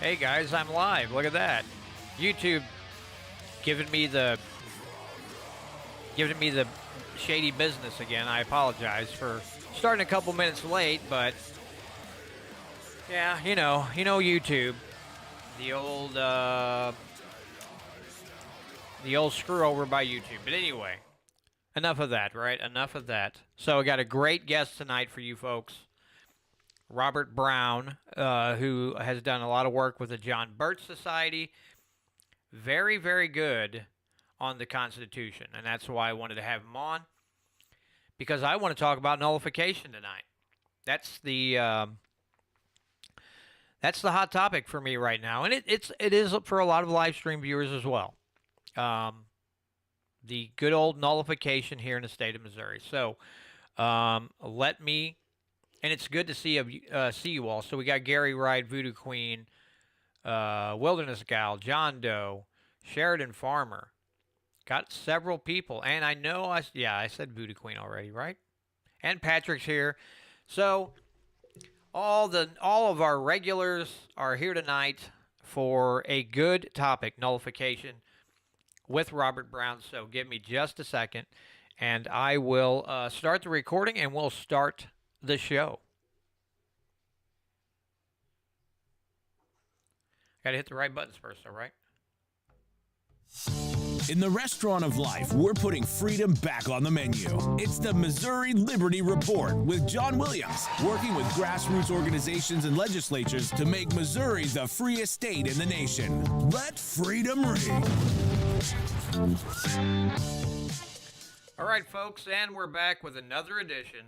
Hey guys, I'm live. Look at that. YouTube giving me the shady business again. I apologize for starting a couple minutes late, but yeah, you know YouTube, the old screw over by YouTube. But anyway, enough of that, right? Enough of that. So I got a great guest tonight for you folks. Robert Brown, who has done a lot of work with the John Birch Society. Very, very good on the Constitution, and that's why I wanted to have him on, because I want to talk about nullification tonight. That's the hot topic for me right now, and it is for a lot of live stream viewers as well. The good old nullification here in the state of Missouri. So let me. And it's good to see you all. So we got Gary Wright, Voodoo Queen, Wilderness Gal, John Doe, Sheridan Farmer. Got several people. And I know, I said Voodoo Queen already, right? And Patrick's here. So all of our regulars are here tonight for a good topic, nullification, with Robert Brown. So give me just a second, and I will start the recording, and we'll start the show. Got to hit the right buttons first, all right? In the restaurant of life, we're putting freedom back on the menu. It's the Missouri Liberty Report with John Williams, working with grassroots organizations and legislatures to make Missouri the freest state in the nation. Let freedom ring. All right, folks, and we're back with another edition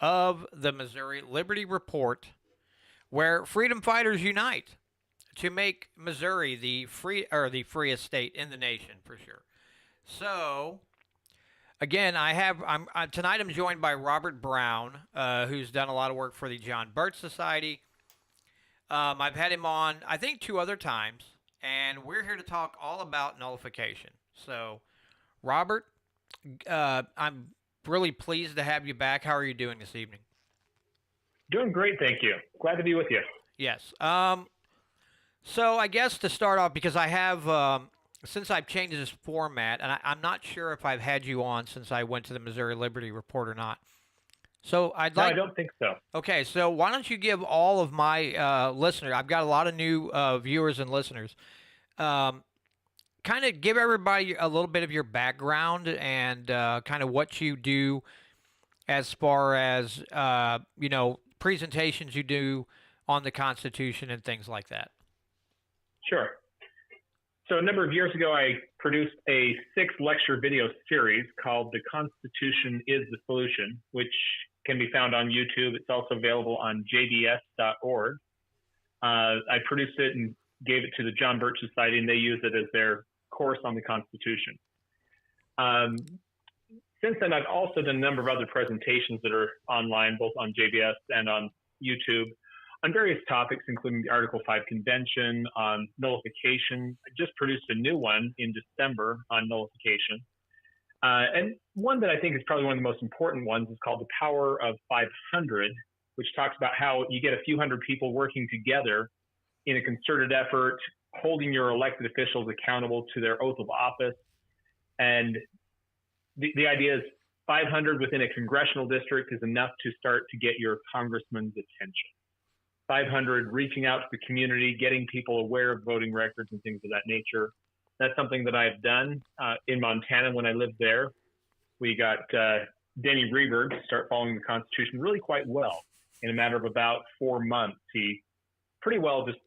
of the Missouri Liberty Report, where freedom fighters unite to make Missouri the freest state in the nation, for sure. So, again, tonight I'm joined by Robert Brown, who's done a lot of work for the John Birch Society. I've had him on, I think, 2 other times, and we're here to talk all about nullification. So, Robert, I'm really pleased to have you back. How are you doing this evening? Doing great, thank you. Glad to be with you. Yes. So I guess to start off, because I have, since I've changed this format, and I'm not sure if I've had you on since I went to the Missouri Liberty Report or not. So I don't think so. Okay, so why don't you give all of my listeners, I've got a lot of new viewers and listeners, kind of give everybody a little bit of your background and kind of what you do as far as, presentations you do on the Constitution and things like that. Sure. So a number of years ago, I produced a 6-lecture video series called The Constitution is the Solution, which can be found on YouTube. It's also available on jbs.org. I produced it and gave it to the John Birch Society, and they use it as their course on the Constitution. Since then, I've also done a number of other presentations that are online, both on JBS and on YouTube, on various topics, including the Article 5 Convention, on nullification. I just produced a new one in December on nullification. And one that I think is probably one of the most important ones is called The Power of 500, which talks about how you get a few hundred people working together in a concerted effort, holding your elected officials accountable to their oath of office. And the idea is 500 within a congressional district is enough to start to get your congressman's attention. 500 reaching out to the community, getting people aware of voting records and things of that nature. That's something that I've done in Montana when I lived there. We got Denny Reberg to start following the Constitution really quite well. In a matter of about 4 months, he pretty well just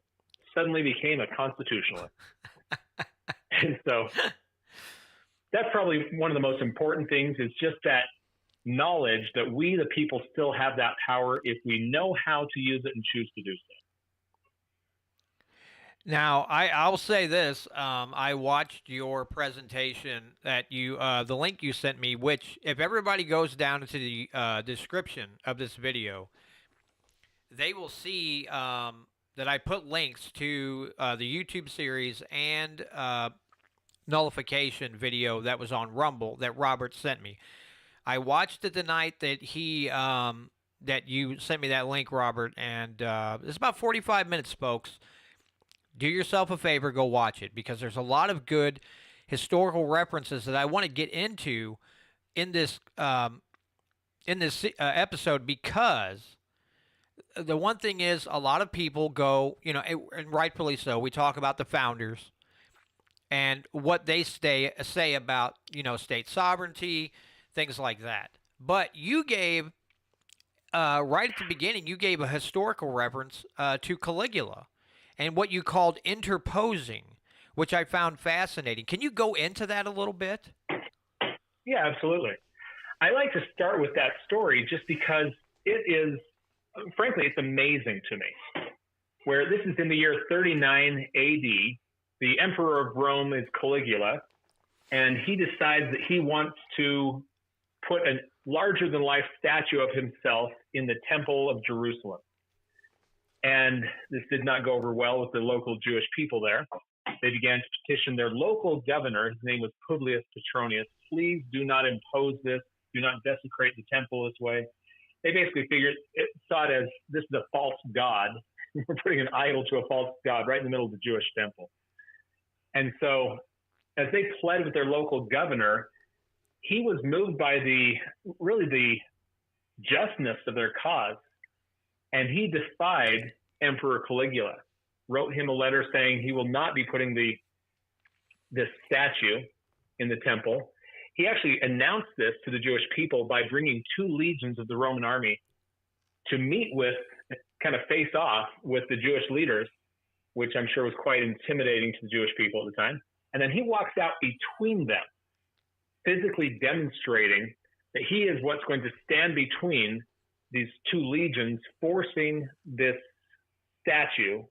suddenly became a constitutionalist. And so that's probably one of the most important things, is just that knowledge that we, the people, still have that power if we know how to use it and choose to do so. Now, I'll say this. I watched your presentation that the link you sent me, which if everybody goes down into the description of this video, they will see that I put links to the YouTube series and nullification video that was on Rumble that Robert sent me. I watched it the night that that you sent me that link, Robert, and it's about 45 minutes, folks. Do yourself a favor, go watch it, because there's a lot of good historical references that I want to get into in this episode, because the one thing is, a lot of people go, and rightfully so, we talk about the founders and what they say about, state sovereignty, things like that. But you gave, right at the beginning, you gave a historical reference to Caligula and what you called interposing, which I found fascinating. Can you go into that a little bit? Yeah, absolutely. I like to start with that story just because it is, frankly, it's amazing to me. Where this is in the year 39 AD, the emperor of Rome is Caligula, and he decides that he wants to put a larger-than-life statue of himself in the Temple of Jerusalem. And this did not go over well with the local Jewish people there. They began to petition their local governor, his name was Publius Petronius, please do not impose this, do not desecrate the temple this way. They basically saw it as, this is a false god. We're putting an idol to a false god right in the middle of the Jewish temple. And so as they pled with their local governor, he was moved by the justness of their cause. And he defied Emperor Caligula, wrote him a letter saying he will not be putting this statue in the temple. He actually announced this to the Jewish people by bringing 2 legions of the Roman army to meet with, kind of face off with the Jewish leaders, which I'm sure was quite intimidating to the Jewish people at the time. And then he walks out between them, physically demonstrating that he is what's going to stand between these 2 legions, forcing this statue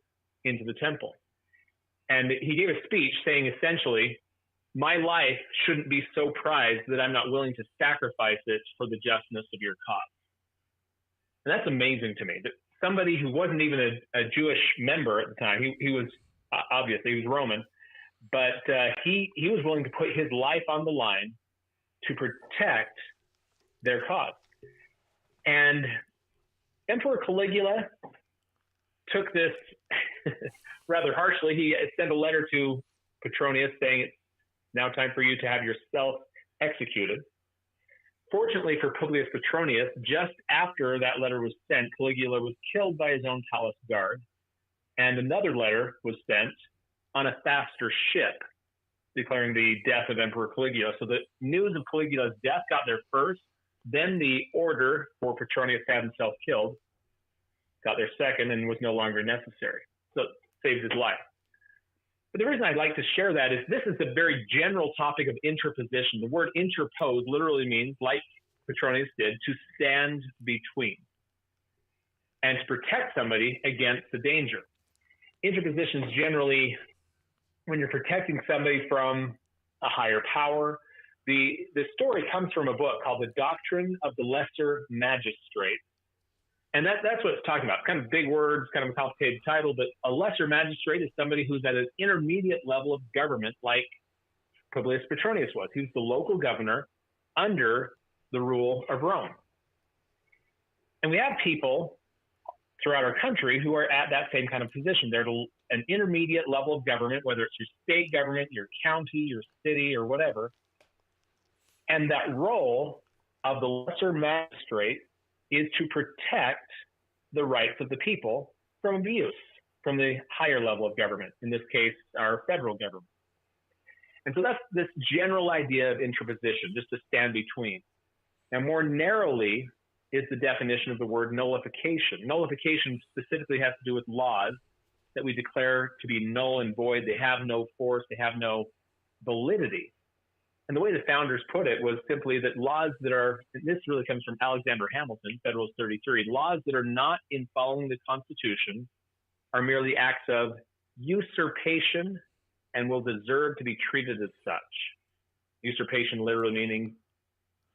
into the temple. And he gave a speech saying essentially, my life shouldn't be so prized that I'm not willing to sacrifice it for the justness of your cause. And that's amazing to me, that somebody who wasn't even a Jewish member at the time, he was obviously, he was Roman, but he was willing to put his life on the line to protect their cause. And Emperor Caligula took this rather harshly. He sent a letter to Petronius saying, it's now time for you to have yourself executed. Fortunately for Publius Petronius, just after that letter was sent, Caligula was killed by his own palace guard, and another letter was sent on a faster ship declaring the death of Emperor Caligula. So the news of Caligula's death got there first, then the order for Petronius to have himself killed got there second and was no longer necessary. So it saved his life. But the reason I'd like to share that is this is the very general topic of interposition. The word interpose literally means, like Petronius did, to stand between and to protect somebody against the danger. Interposition is generally when you're protecting somebody from a higher power. The story comes from a book called The Doctrine of the Lesser Magistrate. And that's what it's talking about. Kind of big words, kind of a complicated title, but a lesser magistrate is somebody who's at an intermediate level of government, like Publius Petronius was. He was the local governor under the rule of Rome. And we have people throughout our country who are at that same kind of position. They're at an intermediate level of government, whether it's your state government, your county, your city, or whatever. And that role of the lesser magistrate is to protect the rights of the people from abuse from the higher level of government, in this case, our federal government. And so that's this general idea of interposition, just to stand between. Now, more narrowly is the definition of the word nullification. Nullification specifically has to do with laws that we declare to be null and void. They have no force, they have no validity. And the way the founders put it was simply that laws that are, this really comes from Alexander Hamilton, Federalist 33, laws that are not in following the Constitution are merely acts of usurpation and will deserve to be treated as such. Usurpation literally meaning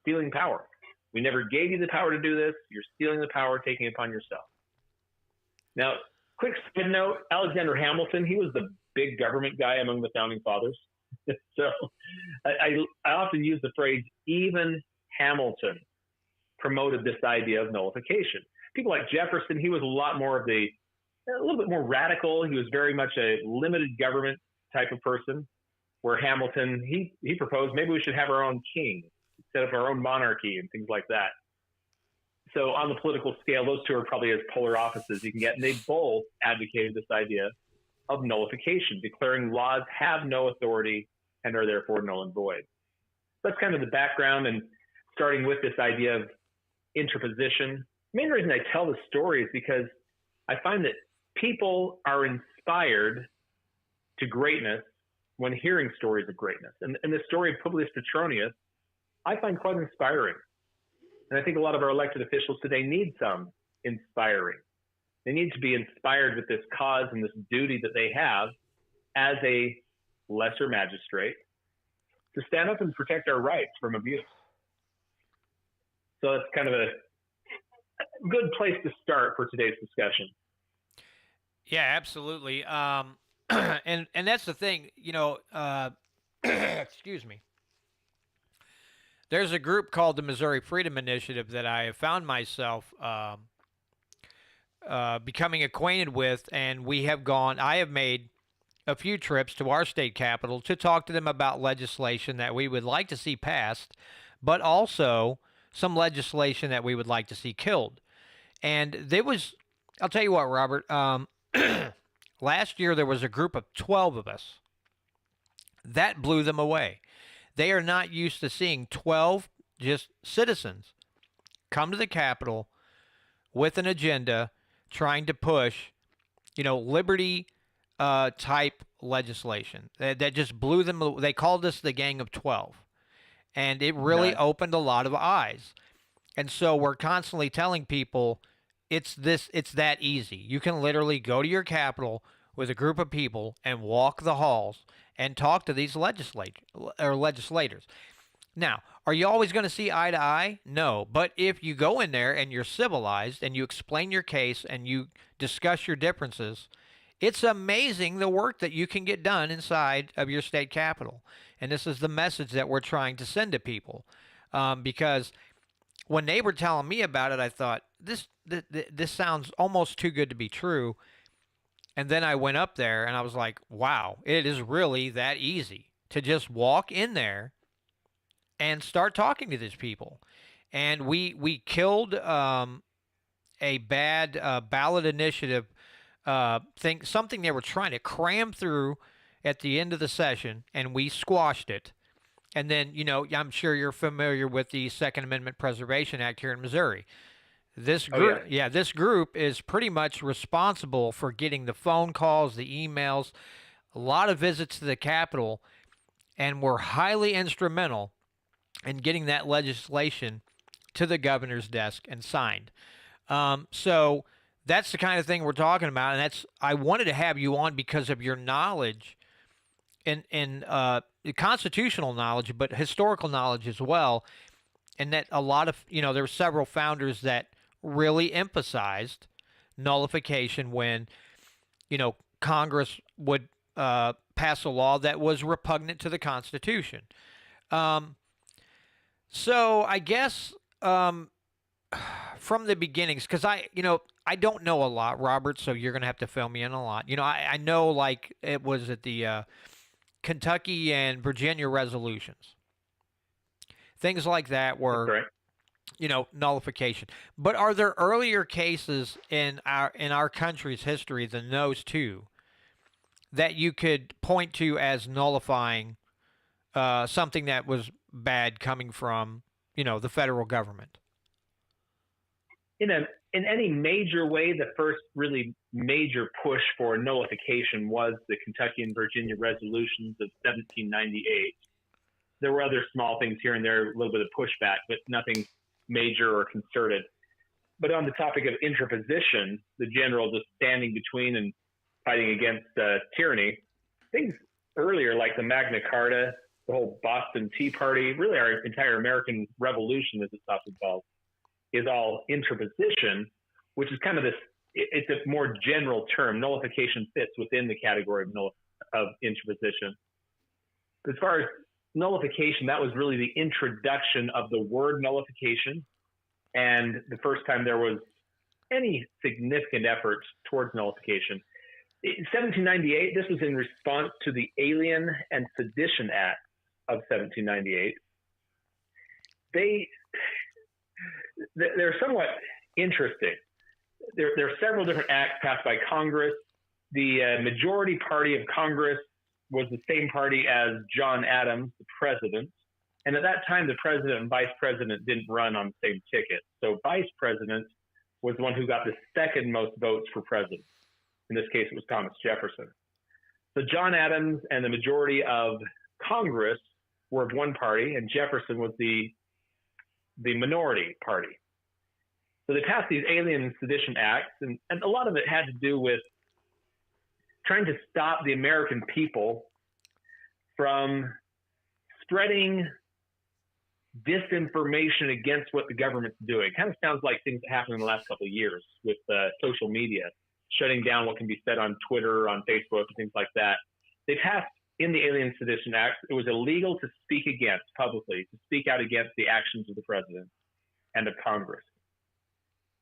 stealing power. We never gave you the power to do this. You're stealing the power, taking it upon yourself. Now, quick side note, Alexander Hamilton, he was the big government guy among the founding fathers. So I often use the phrase, even Hamilton promoted this idea of nullification. People like Jefferson, he was a lot more of the a little bit more radical. He was very much a limited government type of person, where Hamilton, he proposed maybe we should have our own king, set up our own monarchy and things like that. So on the political scale, those two are probably as polar opposites you can get. And they both advocated this idea of nullification, declaring laws have no authority and are therefore null and void. That's kind of the background, and starting with this idea of interposition. The main reason I tell the story is because I find that people are inspired to greatness when hearing stories of greatness. And the story of Publius Petronius, I find quite inspiring. And I think a lot of our elected officials today need some inspiring. They need to be inspired with this cause and this duty that they have as a lesser magistrate to stand up and protect our rights from abuse. So that's kind of a good place to start for today's discussion. Yeah, absolutely. And that's the thing, excuse me. There's a group called the Missouri Freedom Initiative that I have found myself becoming acquainted with, and I have made a few trips to our state capitol to talk to them about legislation that we would like to see passed, but also some legislation that we would like to see killed. And I'll tell you what, Robert, last year there was a group of 12 of us. That blew them away. They are not used to seeing 12 just citizens come to the Capitol with an agenda trying to push, liberty type legislation. That just blew them. They called us the Gang of 12. And it really opened a lot of eyes. And so we're constantly telling people it's that easy. You can literally go to your Capitol with a group of people and walk the halls and talk to these legislators. Now, are you always going to see eye to eye? No. But if you go in there and you're civilized and you explain your case and you discuss your differences, it's amazing the work that you can get done inside of your state capitol. And this is the message that we're trying to send to people. Because when they were telling me about it, I thought, this sounds almost too good to be true. And then I went up there and I was like, wow, it is really that easy to just walk in there and start talking to these people. And we killed a bad ballot initiative thing, something they were trying to cram through at the end of the session, and we squashed it. And then, I'm sure you're familiar with the Second Amendment Preservation Act here in Missouri. This group, this group is pretty much responsible for getting the phone calls, the emails, a lot of visits to the Capitol, and were highly instrumental in getting that legislation to the governor's desk and signed. So that's the kind of thing we're talking about, and I wanted to have you on because of your knowledge in constitutional knowledge, but historical knowledge as well, and that a lot of, there were several founders that really emphasized nullification when, Congress would pass a law that was repugnant to the Constitution. So I guess from the beginnings, because I don't know a lot, Robert, so you're going to have to fill me in a lot. I know like it was at the Kentucky and Virginia resolutions. Things like that were, nullification. But are there earlier cases in our country's history than those two that you could point to as nullifying something that was bad coming from, the federal government? In any major way, the first really major push for nullification was the Kentucky and Virginia resolutions of 1798. There were other small things here and there, a little bit of pushback, but nothing major or concerted. But on the topic of interposition, the general just standing between and fighting against tyranny, things earlier like the Magna Carta, the whole Boston Tea Party, really our entire American Revolution, as it's often called, is all interposition, which is kind of this, it's a more general term. Nullification fits within the category of interposition. As far as nullification, that was really the introduction of the word nullification. And the first time there was any significant effort towards nullification. In 1798, this was in response to the Alien and Sedition Act of 1798. They're somewhat interesting. There are several different acts passed by Congress. The majority party of Congress was the same party as John Adams, the president. And at that time, the president and vice president didn't run on the same ticket. So vice president was the one who got the second most votes for president. In this case, it was Thomas Jefferson. So John Adams and the majority of Congress were of one party, and Jefferson was the minority party. So they passed these Alien and Sedition Acts, and a lot of it had to do with trying to stop the American people from spreading disinformation against what the government's doing. It kind of sounds like things that happened in the last couple of years with social media, shutting down what can be said on Twitter, on Facebook, and things like that. They passed in the Alien Sedition Act, it was illegal to speak against publicly, to speak out against the actions of the president and of Congress.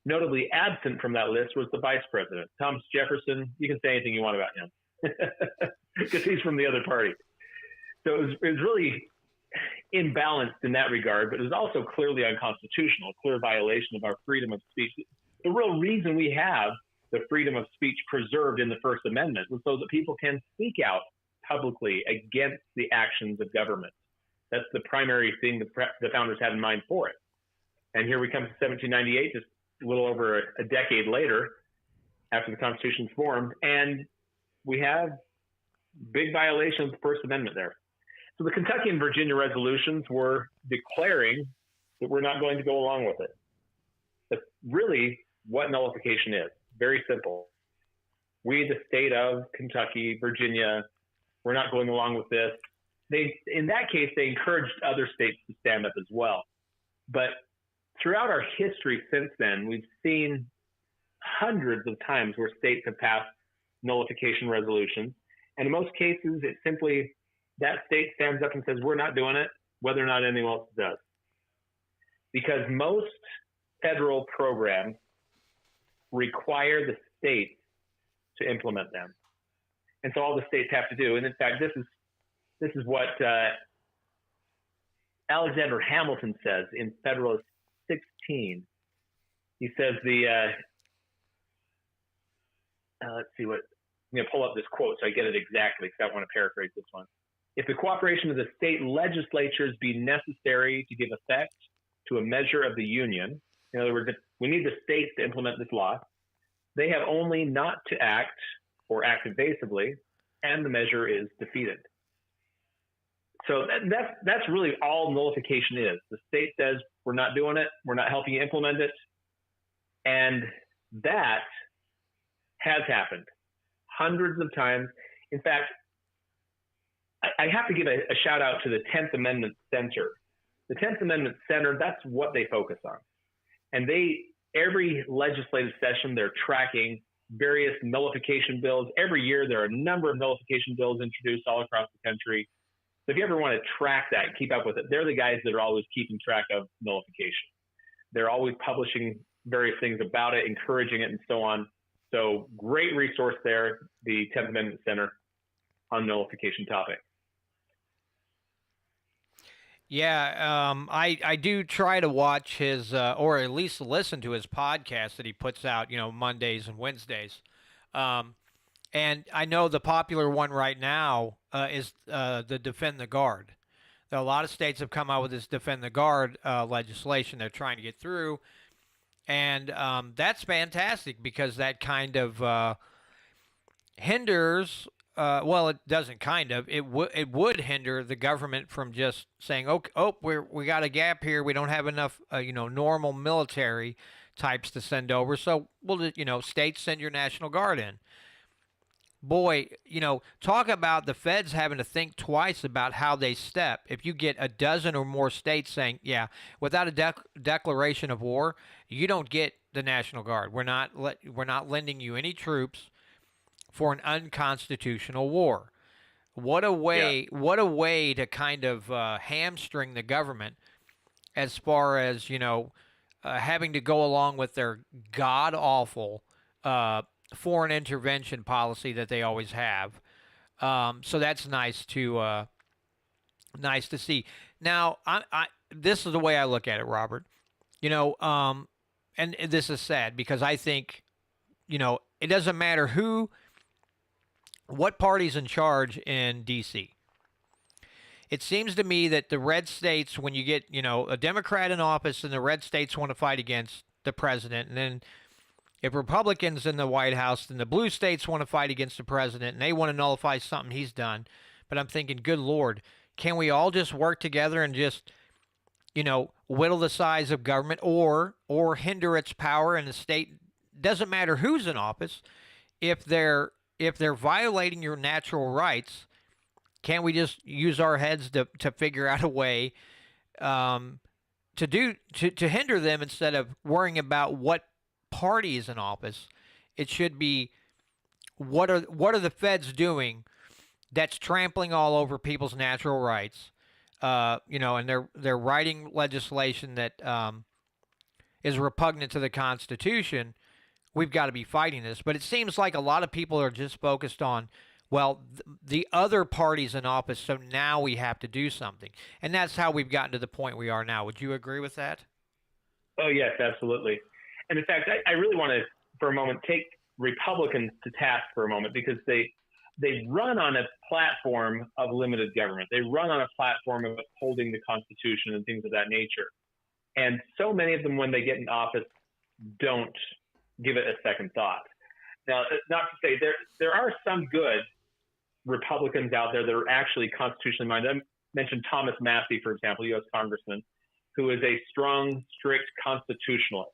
Notably absent from that list was the vice president, Thomas Jefferson. You can say anything you want about him because he's from the other party. So it was really imbalanced in that regard, but it was also clearly unconstitutional, a clear violation of our freedom of speech. The real reason we have the freedom of speech preserved in the First Amendment was so that people can speak out publicly against the actions of government. That's the primary thing the founders had in mind for it. And here we come to 1798, just a little over a decade later, after the Constitution's formed, and we have big violations of the First Amendment there. So the Kentucky and Virginia resolutions were declaring that we're not going to go along with it. That's really what nullification is. Very simple. We, the state of Kentucky, Virginia, we're not going along with this. In that case, they encouraged other states to stand up as well. But throughout our history since then, we've seen hundreds of times where states have passed nullification resolutions. And in most cases, it's simply that state stands up and says, we're not doing it, whether or not anyone else does. Because most federal programs require the states to implement them. And so all the states have to do. And in fact, this is what Alexander Hamilton says in Federalist 16. He says let's see what, I'm going to pull up this quote so I get it exactly because I want to paraphrase this one. If the cooperation of the state legislatures be necessary to give effect to a measure of the Union, in other words, if we need the states to implement this law, they have only not to act or act evasively, and the measure is defeated. So that's really all nullification is. The state says, we're not doing it, we're not helping you implement it, and that has happened hundreds of times. In fact, I have to give a shout out to the 10th Amendment Center. The 10th Amendment Center, that's what they focus on. And every legislative session, they're tracking various nullification bills. Every year, there are a number of nullification bills introduced all across the country. So if you ever want to track that and keep up with it, they're the guys that are always keeping track of nullification. They're always publishing various things about it, encouraging it, and so on. So great resource there, the 10th Amendment Center on nullification topic. Yeah, I do try to watch his, or at least listen to his podcast that he puts out, Mondays and Wednesdays. And I know the popular one right now is the Defend the Guard. A lot of states have come out with this Defend the Guard legislation they're trying to get through. And that's fantastic because that kind of hinders well, it doesn't kind of. It would hinder the government from just saying, we got a gap here. We don't have enough, normal military types to send over. So we'll, states send your National Guard in. Boy, talk about the feds having to think twice about how they step. If you get a dozen or more states saying, yeah, without a declaration of war, you don't get the National Guard. We're not lending you any troops for an unconstitutional war. What a way to kind of hamstring the government as far as, having to go along with their god awful foreign intervention policy that they always have. So that's nice to see. Now, this is the way I look at it, Robert. You know, and this is sad because I think, it doesn't matter what party's in charge in D.C. It seems to me that the red states, when you get, a Democrat in office and the red states want to fight against the president, and then if Republicans in the White House, then the blue states want to fight against the president and they want to nullify something he's done. But I'm thinking, good Lord, can we all just work together and just, whittle the size of government or hinder its power in the state? Doesn't matter who's in office. If they're violating your natural rights, can't we just use our heads to figure out a way to hinder them instead of worrying about what party is in office? It should be what are the feds doing that's trampling all over people's natural rights? And they're writing legislation that is repugnant to the Constitution. We've got to be fighting this. But it seems like a lot of people are just focused on, well, the other party's in office, so now we have to do something. And that's how we've gotten to the point we are now. Would you agree with that? Oh, yes, absolutely. And in fact, I really want to, for a moment, take Republicans to task for a moment, because they run on a platform of limited government. They run on a platform of upholding the Constitution and things of that nature. And so many of them, when they get in office, don't give it a second thought. Now, not to say there are some good Republicans out there that are actually constitutionally minded. I mentioned Thomas Massey, for example, U.S. Congressman, who is a strong, strict constitutionalist.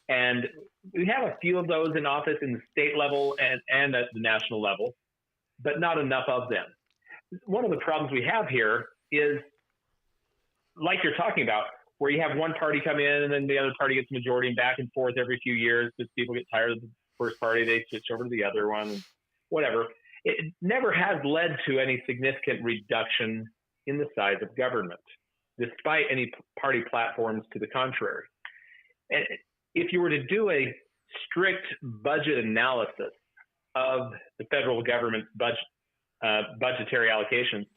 And we have a few of those in office in the state level and at the national level, but not enough of them. One of the problems we have here is, like you're talking about, where you have one party come in and then the other party gets a majority, and back and forth every few years because people get tired of the first party, they switch over to the other one, and whatever. It never has led to any significant reduction in the size of government, despite any party platforms to the contrary. And if you were to do a strict budget analysis of the federal government's budgetary allocations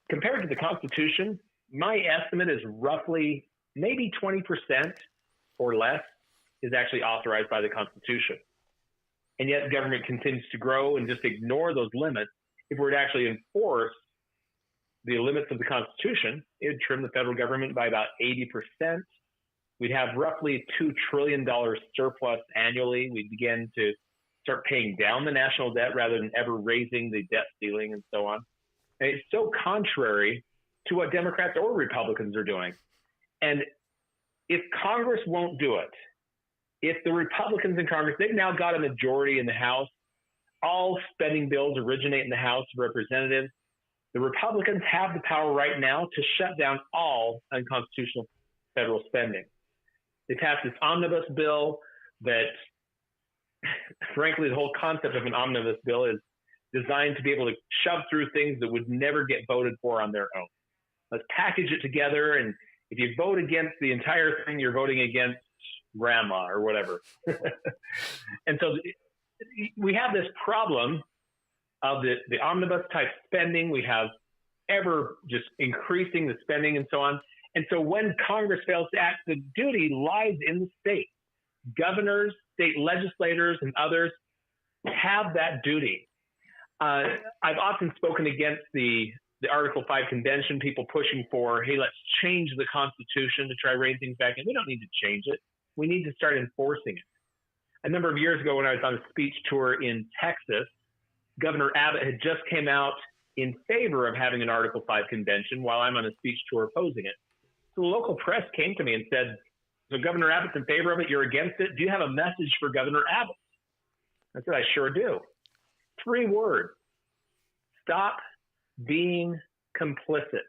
compared to the Constitution, my estimate is roughly maybe 20% or less is actually authorized by the Constitution. And yet government continues to grow and just ignore those limits. If we were to actually enforce the limits of the Constitution, it would trim the federal government by about 80%. We'd have roughly $2 trillion surplus annually. We'd begin to start paying down the national debt rather than ever raising the debt ceiling and so on. And it's so contrary to what Democrats or Republicans are doing. And if Congress won't do it, if the Republicans in Congress, they've now got a majority in the House, all spending bills originate in the House of Representatives. The Republicans have the power right now to shut down all unconstitutional federal spending. They passed this omnibus bill that, frankly, the whole concept of an omnibus bill is designed to be able to shove through things that would never get voted for on their own. Let's package it together, and if you vote against the entire thing, you're voting against grandma or whatever. And so we have this problem of the omnibus type spending. We have ever just increasing the spending and so on. And so when Congress fails to act, the duty lies in the state. Governors, state legislators, and others have that duty. I've often spoken against the Article 5 convention, people pushing for, hey, let's change the Constitution to try to rein things back in. We don't need to change it. We need to start enforcing it. A number of years ago when I was on a speech tour in Texas, Governor Abbott had just came out in favor of having an Article 5 convention while I'm on a speech tour opposing it. So the local press came to me and said, so Governor Abbott's in favor of it, you're against it. Do you have a message for Governor Abbott? I said, I sure do. 3 words. Stop being complicit.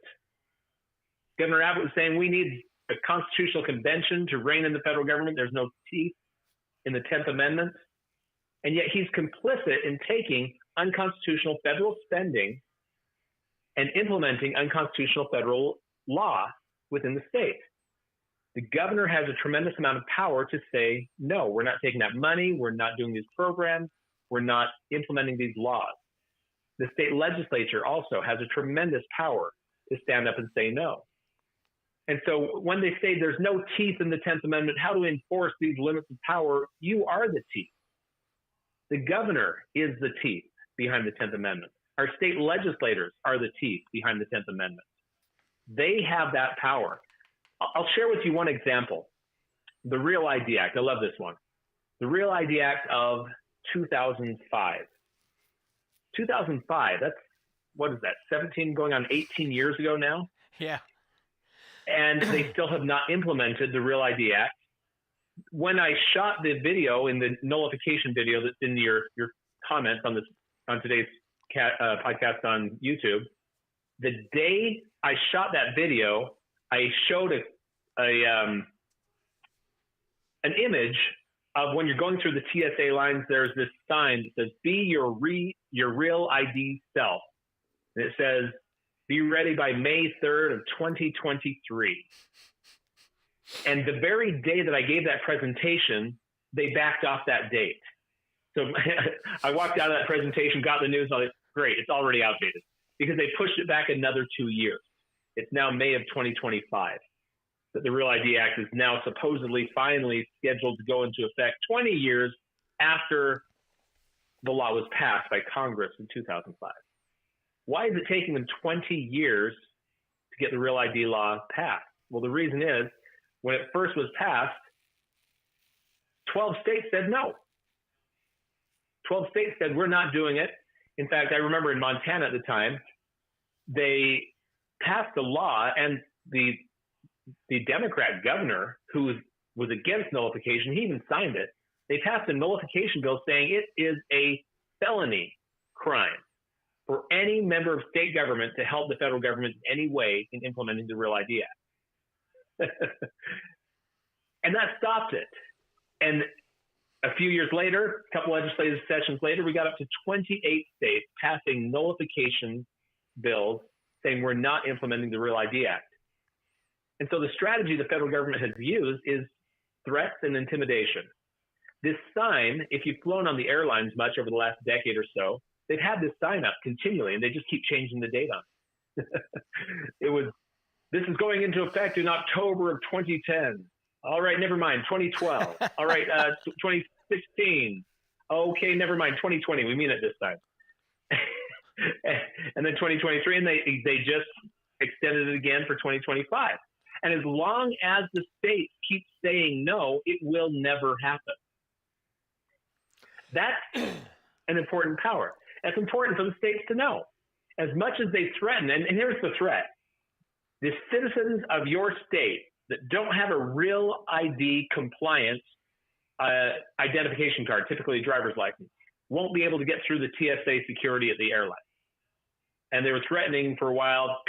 Governor Abbott was saying we need a constitutional convention to rein in the federal government. There's no teeth in the 10th Amendment. And yet he's complicit in taking unconstitutional federal spending and implementing unconstitutional federal law within the state. The governor has a tremendous amount of power to say, no, we're not taking that money. We're not doing these programs. We're not implementing these laws. The state legislature also has a tremendous power to stand up and say no. And so when they say there's no teeth in the 10th Amendment, how to enforce these limits of power, you are the teeth. The governor is the teeth behind the 10th Amendment. Our state legislators are the teeth behind the 10th Amendment. They have that power. I'll share with you one example. The Real ID Act. I love this one. The Real ID Act of 2005. 2005, that's, what is that, 17 going on 18 years ago now? Yeah. And they still have not implemented the Real ID Act. When I shot the video, in the nullification video that's in your comments on today's podcast on YouTube, the day I shot that video, I showed an image of when you're going through the TSA lines. There's this sign that says, "Be your real ID self," and it says, "Be ready by May 3rd of 2023." And the very day that I gave that presentation, they backed off that date. So I walked out of that presentation, got the news, I was like, great, it's already outdated, because they pushed it back another 2 years. It's now May of 2025 that the Real ID Act is now supposedly finally scheduled to go into effect 20 years after the law was passed by Congress in 2005. Why is it taking them 20 years to get the Real ID law passed? Well, the reason is, when it first was passed, 12 states said no. 12 states said, we're not doing it. In fact, I remember in Montana at the time, they passed a law, and the Democrat governor, who was against nullification, he even signed it. They passed a nullification bill saying it is a felony crime for any member of state government to help the federal government in any way in implementing the Real ID Act. And that stopped it. And a few years later, a couple legislative sessions later, we got up to 28 states passing nullification bills saying we're not implementing the Real ID Act. And so the strategy the federal government has used is threats and intimidation. This sign, if you've flown on the airlines much over the last decade or so, they've had this sign up continually, and they just keep changing the date on it. This is going into effect in October of 2010. All right, never mind, 2012. All right, 2016. Okay, never mind, 2020. We mean it this time. And then 2023, and they just extended it again for 2025. And as long as the states keep saying no, it will never happen. That's an important power. That's important for the states to know. As much as they threaten, and here's the threat: the citizens of your state that don't have a Real ID compliance identification card, typically a driver's license, won't be able to get through the TSA security at the airline. And they were threatening for a while,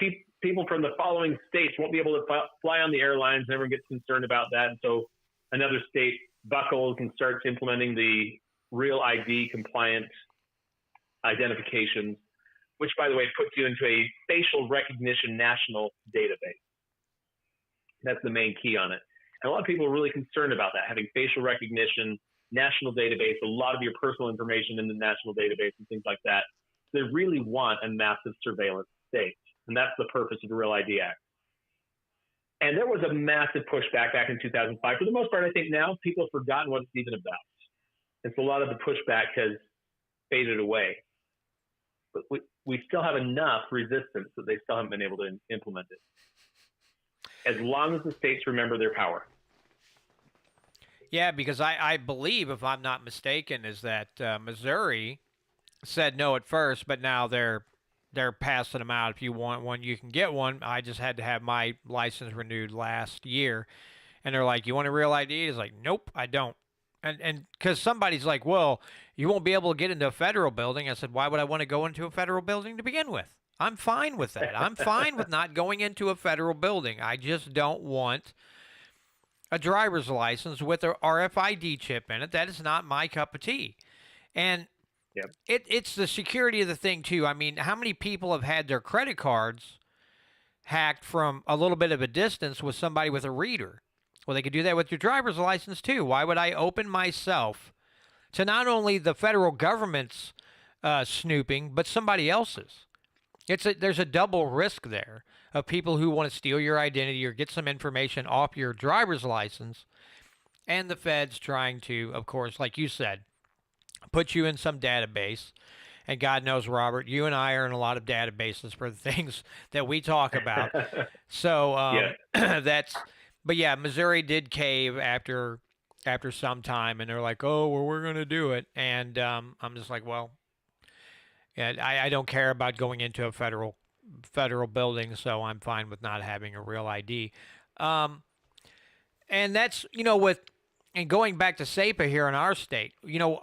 people from the following states won't be able to fly on the airlines, and everyone gets concerned about that. And so another state buckles and starts implementing the Real ID compliant identifications, which, by the way, puts you into a facial recognition national database. That's the main key on it. And a lot of people are really concerned about that, having facial recognition, national database, a lot of your personal information in the national database and things like that. They really want a massive surveillance state. And that's the purpose of the Real ID Act. And there was a massive pushback back in 2005. For the most part, I think now people have forgotten what it's even about. And so a lot of the pushback has faded away. But we still have enough resistance that they still haven't been able to implement it. As long as the states remember their power. Yeah, because I believe, if I'm not mistaken, is that Missouri said no at first, but now they're passing them out. If you want one, you can get one. I just had to have my license renewed last year, and they're like, "You want a Real ID?" It's like, "Nope, I don't." And because somebody's like, "Well, you won't be able to get into a federal building." I said, "Why would I want to go into a federal building to begin with? I'm fine with that. I'm fine with not going into a federal building. I just don't want a driver's license with a RFID chip in it. That is not my cup of tea." And yep. It's the security of the thing, too. I mean, how many people have had their credit cards hacked from a little bit of a distance with somebody with a reader? Well, they could do that with your driver's license too. Why would I open myself to not only the federal government's snooping, but somebody else's? There's a double risk there of people who want to steal your identity or get some information off your driver's license, and the feds trying to, of course, like you said, put you in some database. And God knows, Robert, you and I are in a lot of databases for the things that we talk about. So but yeah, Missouri did cave after some time, and they're like, oh, well, we're going to do it. And I'm just like, well, yeah, I don't care about going into a federal building, so I'm fine with not having a real ID. And that's, and going back to SEPA here in our state,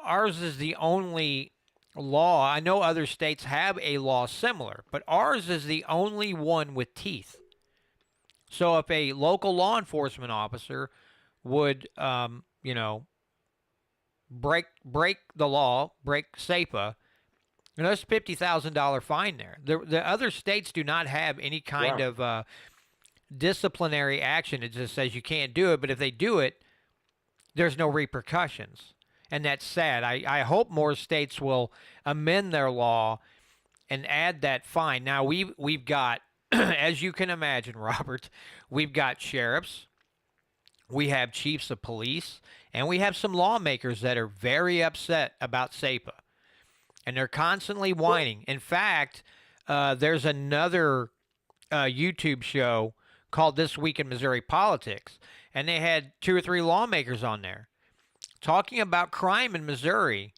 ours is the only law. I know other states have a law similar, but ours is the only one with teeth. So if a local law enforcement officer would, break the law, break SEPA, there's a $50,000 fine there. The other states do not have any kind of disciplinary action. It just says you can't do it, but if they do it, there's no repercussions. And that's sad. I hope more states will amend their law and add that fine. Now, we've got, as you can imagine, Robert, we've got sheriffs, we have chiefs of police, and we have some lawmakers that are very upset about SEPA. And they're constantly whining. In fact, there's another YouTube show called This Week in Missouri Politics, and they had 2 or 3 lawmakers on there talking about crime in Missouri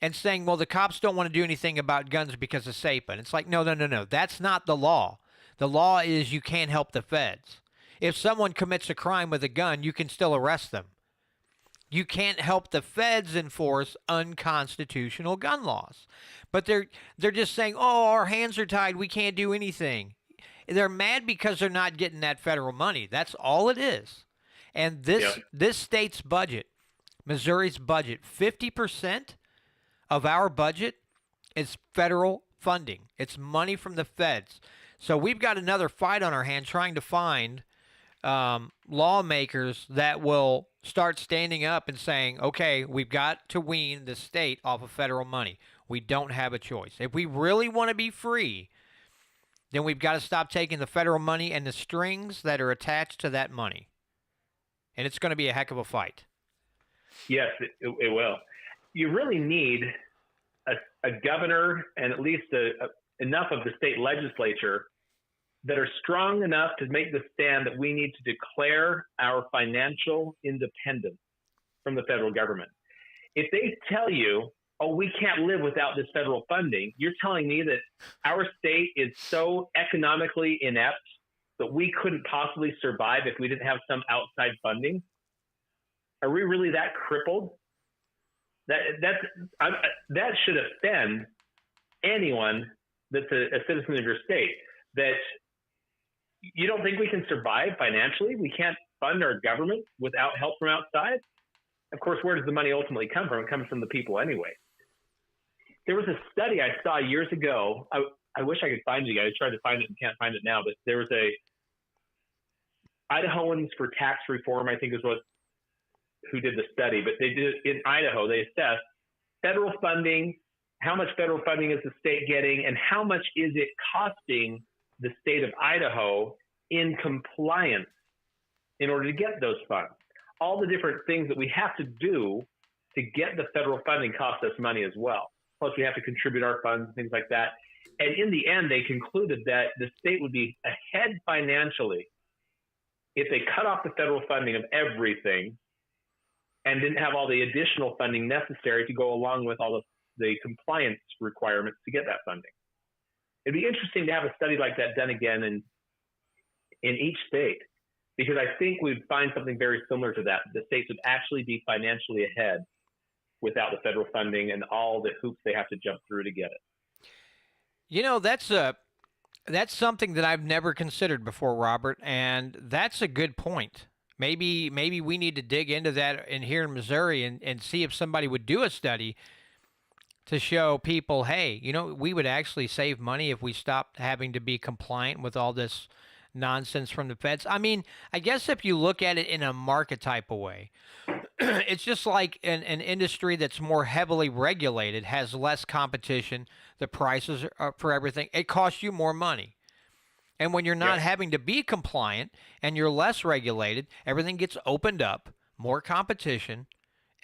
and saying, well, the cops don't want to do anything about guns because of SEPA. And it's like, no. That's not the law. The law is you can't help the feds. If someone commits a crime with a gun, you can still arrest them. You can't help the feds enforce unconstitutional gun laws. But they're just saying, oh, our hands are tied. We can't do anything. They're mad because they're not getting that federal money. That's all it is. And this state's budget, Missouri's budget, 50% of our budget is federal funding. It's money from the feds. So we've got another fight on our hands trying to find lawmakers that will start standing up and saying, okay, we've got to wean the state off of federal money. We don't have a choice. If we really want to be free, then we've got to stop taking the federal money and the strings that are attached to that money. And it's going to be a heck of a fight. Yes, it will. You really need a governor and at least enough of the state legislature that are strong enough to make the stand that we need to declare our financial independence from the federal government. If they tell you, oh, we can't live without this federal funding, you're telling me that our state is so economically inept that we couldn't possibly survive if we didn't have some outside funding? Are we really that crippled? That should offend anyone that's a citizen of your state. That you don't think we can survive financially? We can't fund our government without help from outside? Of course, where does the money ultimately come from? It comes from the people anyway. There was a study I saw years ago. I wish I could find it again. I tried to find it and can't find it now. But there was a Idahoans for Tax Reform, I think is who did the study. But they did it in Idaho. They assessed federal funding, how much federal funding is the state getting, and how much is it costing the state of Idaho in compliance in order to get those funds. All the different things that we have to do to get the federal funding cost us money as well. Plus, we have to contribute our funds, things like that. And in the end, they concluded that the state would be ahead financially if they cut off the federal funding of everything and didn't have all the additional funding necessary to go along with all the compliance requirements to get that funding. It'd be interesting to have a study like that done again in each state, because I think we'd find something very similar to that. The states would actually be financially ahead without the federal funding and all the hoops they have to jump through to get it. That's something that I've never considered before, Robert, and that's a good point. Maybe we need to dig into that here in Missouri and see if somebody would do a study to show people, hey, we would actually save money if we stopped having to be compliant with all this nonsense from the feds. I mean, I guess if you look at it in a market type of way, it's just like an industry that's more heavily regulated, has less competition. The prices are for everything. It costs you more money. And when you're not having to be compliant and you're less regulated, everything gets opened up, more competition,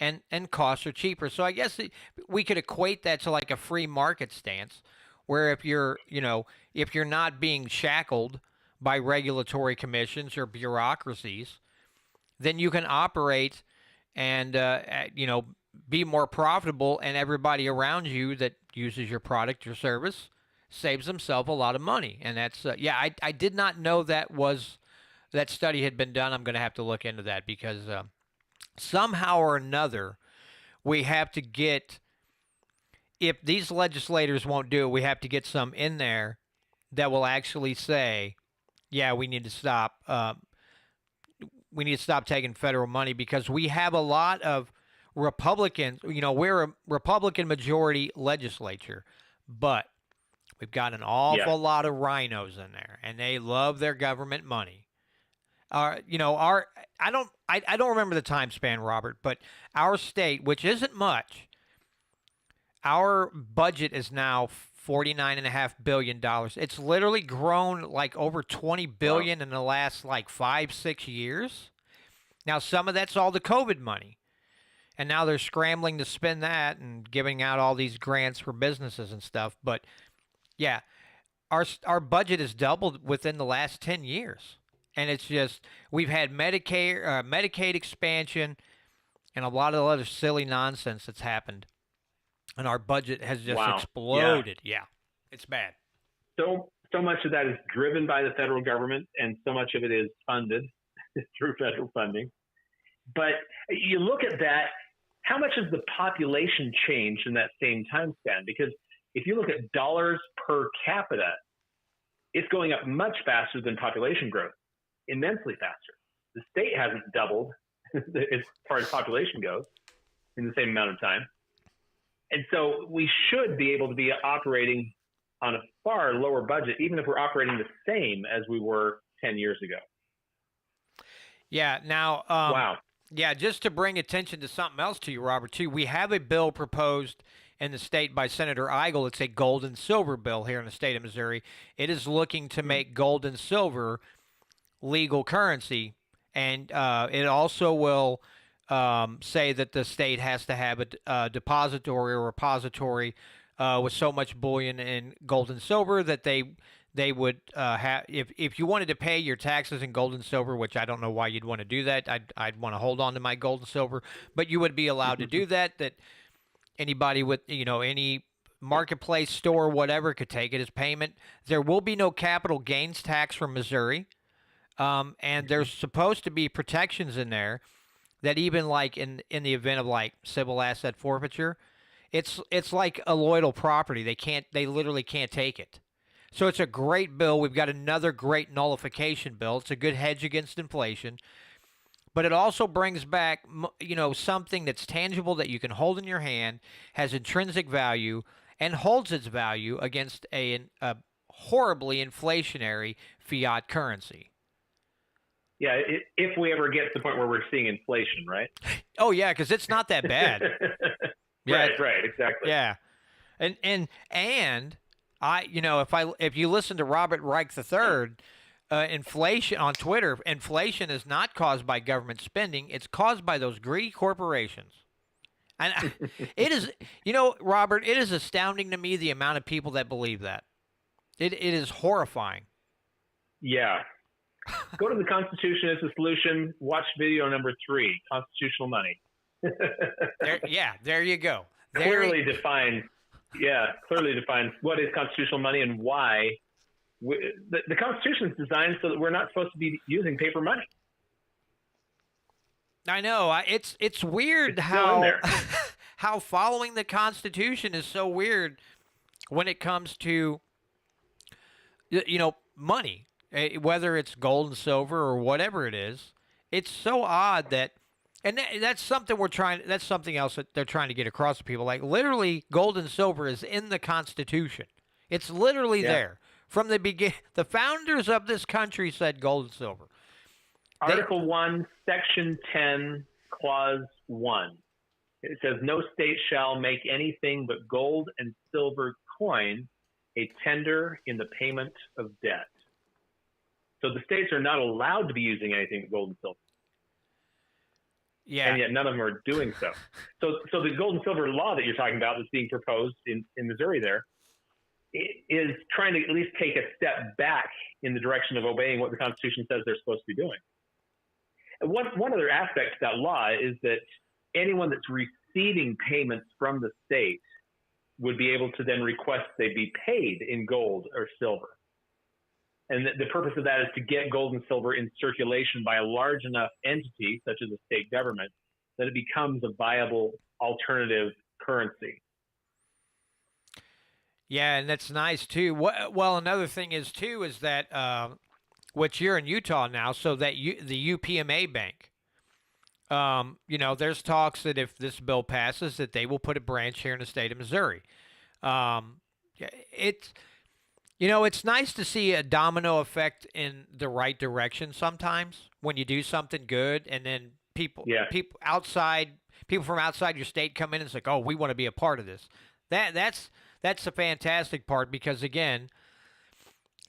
and costs are cheaper. So I guess we could equate that to like a free market stance, where if you're, if you're not being shackled by regulatory commissions or bureaucracies, then you can operate and, be more profitable, and everybody around you that uses your product or service saves themselves a lot of money. And that's, I did not know that study had been done. I'm going to have to look into that because somehow or another, we have to get, if these legislators won't do it, we have to get some in there that will actually say, yeah, we need to stop. We need to stop taking federal money, because we have a lot of Republicans. We're a Republican majority legislature, but we've got an awful lot of rhinos in there, and they love their government money. I don't remember the time span, Robert, but our state, which isn't much, our budget is now $49.5 billion. It's literally grown like over $20 billion in the last like 5-6 years. Now, some of that's all the COVID money. And now they're scrambling to spend that and giving out all these grants for businesses and stuff. But yeah, our budget has doubled within the last 10 years. And it's just, we've had Medicaid expansion and a lot of other silly nonsense that's happened. And our budget has just exploded. Yeah, it's bad. So much of that is driven by the federal government, and so much of it is funded through federal funding. But you look at that, how much has the population changed in that same time span? Because if you look at dollars per capita, it's going up much faster than population growth, immensely faster. The state hasn't doubled as far as population goes in the same amount of time. And so we should be able to be operating on a far lower budget, even if we're operating the same as we were 10 years ago. Yeah. Now, wow. Yeah, just to bring attention to something else to you, Robert, too, we have a bill proposed in the state by Senator Eigel. It's a gold and silver bill here in the state of Missouri. It is looking to make gold and silver legal currency, and it also will say that the state has to have a depository or repository with so much bullion in gold and silver that they would have, if you wanted to pay your taxes in gold and silver, which I don't know why you'd want to do that. I'd want to hold on to my gold and silver, but you would be allowed to do that. That anybody with, any marketplace store, whatever, could take it as payment. There will be no capital gains tax from Missouri. And there's supposed to be protections in there that even like in the event of like civil asset forfeiture, it's like a loyal property. They literally can't take it. So it's a great bill. We've got another great nullification bill. It's a good hedge against inflation. But it also brings back, something that's tangible that you can hold in your hand, has intrinsic value, and holds its value against a horribly inflationary fiat currency. Yeah, if we ever get to the point where we're seeing inflation, right? Oh, yeah, because it's not that bad. Yeah. Right, exactly. Yeah. And if you listen to Robert Reich III, inflation on Twitter, inflation is not caused by government spending. It's caused by those greedy corporations. And it is, Robert, it is astounding to me the amount of people that believe that. It is horrifying. Yeah. Go to the Constitution as a Solution. Watch video number 3, Constitutional Money. There you go. Clearly defines what is constitutional money and why. The Constitution is designed so that we're not supposed to be using paper money. I know. It's weird how following the Constitution is so weird when it comes to money, whether it's gold and silver or whatever it is. It's so odd that, and that's something that's something else that they're trying to get across to people. Like literally, gold and silver is in the Constitution. It's literally there From the the founders of this country said gold and silver. Article 1, Section 10, Clause 1. It says, no state shall make anything but gold and silver coin a tender in the payment of debt. So the states are not allowed to be using anything but gold and silver. Yeah. And yet none of them are doing so. So the gold and silver law that you're talking about that's being proposed in Missouri there is trying to at least take a step back in the direction of obeying what the Constitution says they're supposed to be doing. And one other aspect to that law is that anyone that's receiving payments from the state would be able to then request they be paid in gold or silver. And the purpose of that is to get gold and silver in circulation by a large enough entity, such as a state government, that it becomes a viable alternative currency. Yeah, and that's nice too. Well, another thing is too is that which you're in Utah now, so that the UPMA Bank, there's talks that if this bill passes, that they will put a branch here in the state of Missouri. It's nice to see a domino effect in the right direction sometimes when you do something good, and then people from outside your state come in and it's like, oh, we want to be a part of this. That's the fantastic part, because again,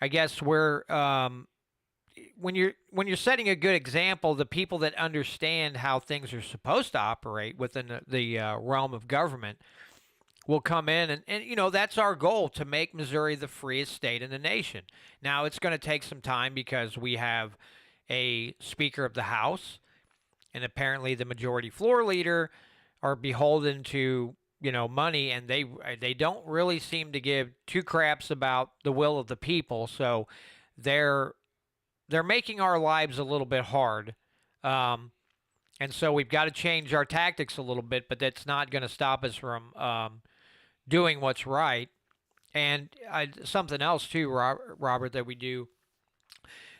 I guess we're when you're setting a good example, the people that understand how things are supposed to operate within the realm of government will come in, and that's our goal, to make Missouri the freest state in the nation. Now, it's going to take some time because we have a Speaker of the House, and apparently the majority floor leader are beholden to money, and they don't really seem to give two craps about the will of the people. So they're making our lives a little bit hard. And so we've got to change our tactics a little bit, but that's not going to stop us from doing what's right. And something else too, Robert, that we do.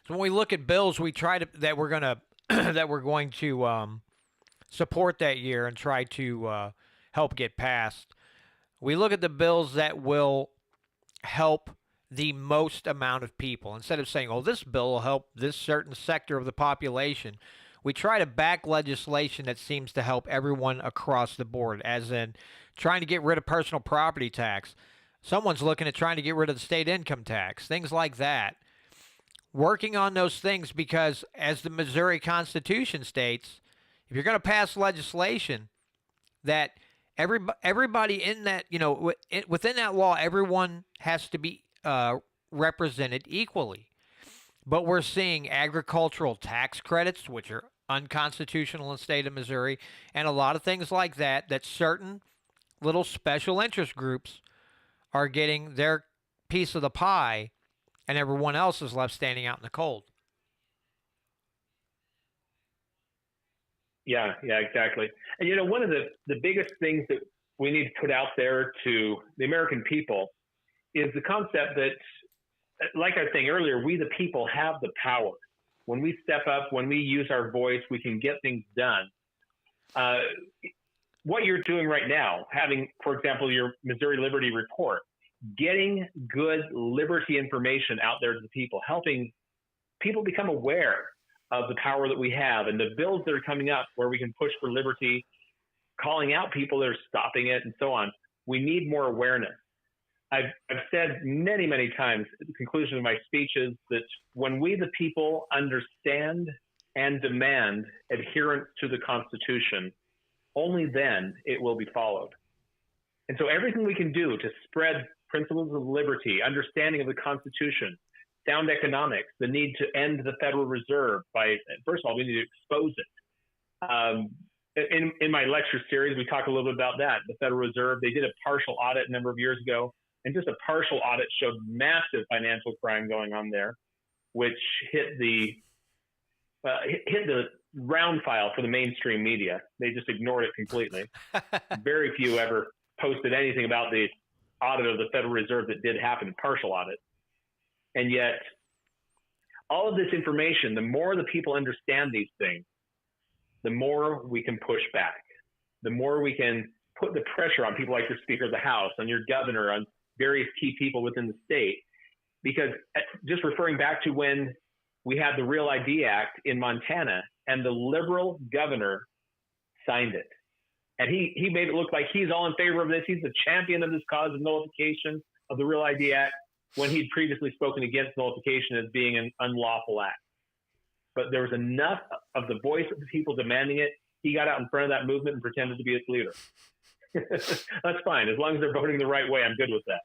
So when we look at bills, we try to that we're going to support that year and try to help get passed. We look at the bills that will help the most amount of people. Instead of saying, oh, this bill will help this certain sector of the population, we try to back legislation that seems to help everyone across the board, as in trying to get rid of personal property tax. Someone's looking at trying to get rid of the state income tax, things like that. Working on those things, because as the Missouri Constitution states, if you're going to pass legislation that everybody in that, within that law, everyone has to be represented equally. But we're seeing agricultural tax credits, which are unconstitutional in the state of Missouri, and a lot of things like that certain little special interest groups are getting their piece of the pie, and everyone else is left standing out in the cold. Yeah, exactly. And one of the biggest things that we need to put out there to the American people is the concept that, like I was saying earlier, we the people have the power. When we step up, when we use our voice, we can get things done. What you're doing right now, having, for example, your Missouri Liberty Report, getting good liberty information out there to the people, helping people become aware of the power that we have and the bills that are coming up where we can push for liberty, calling out people that are stopping it, and so on. We need more awareness. I've said many, many times at the conclusion of my speeches that when we, the people, understand and demand adherence to the Constitution, only then it will be followed. And so everything we can do to spread principles of liberty, understanding of the Constitution, sound economics, the need to end the Federal Reserve by, first of all, we need to expose it. In my lecture series, we talk a little bit about that. The Federal Reserve, they did a partial audit a number of years ago, and just a partial audit showed massive financial crime going on there, which hit the round file for the mainstream media. They just ignored it completely. Very few ever posted anything about the audit of the Federal Reserve that did happen, partial audit. And yet, all of this information, the more the people understand these things, the more we can push back, the more we can put the pressure on people like your Speaker of the House, on your governor, on various key people within the state. because just referring back to when we had the Real ID Act in Montana, and the liberal governor signed it. And he made it look like he's all in favor of this. He's the champion of this cause of nullification of the Real ID Act, when he'd previously spoken against nullification as being an unlawful act. But there was enough of the voice of the people demanding it. He got out in front of that movement and pretended to be its leader. That's fine. As long as they're voting the right way, I'm good with that.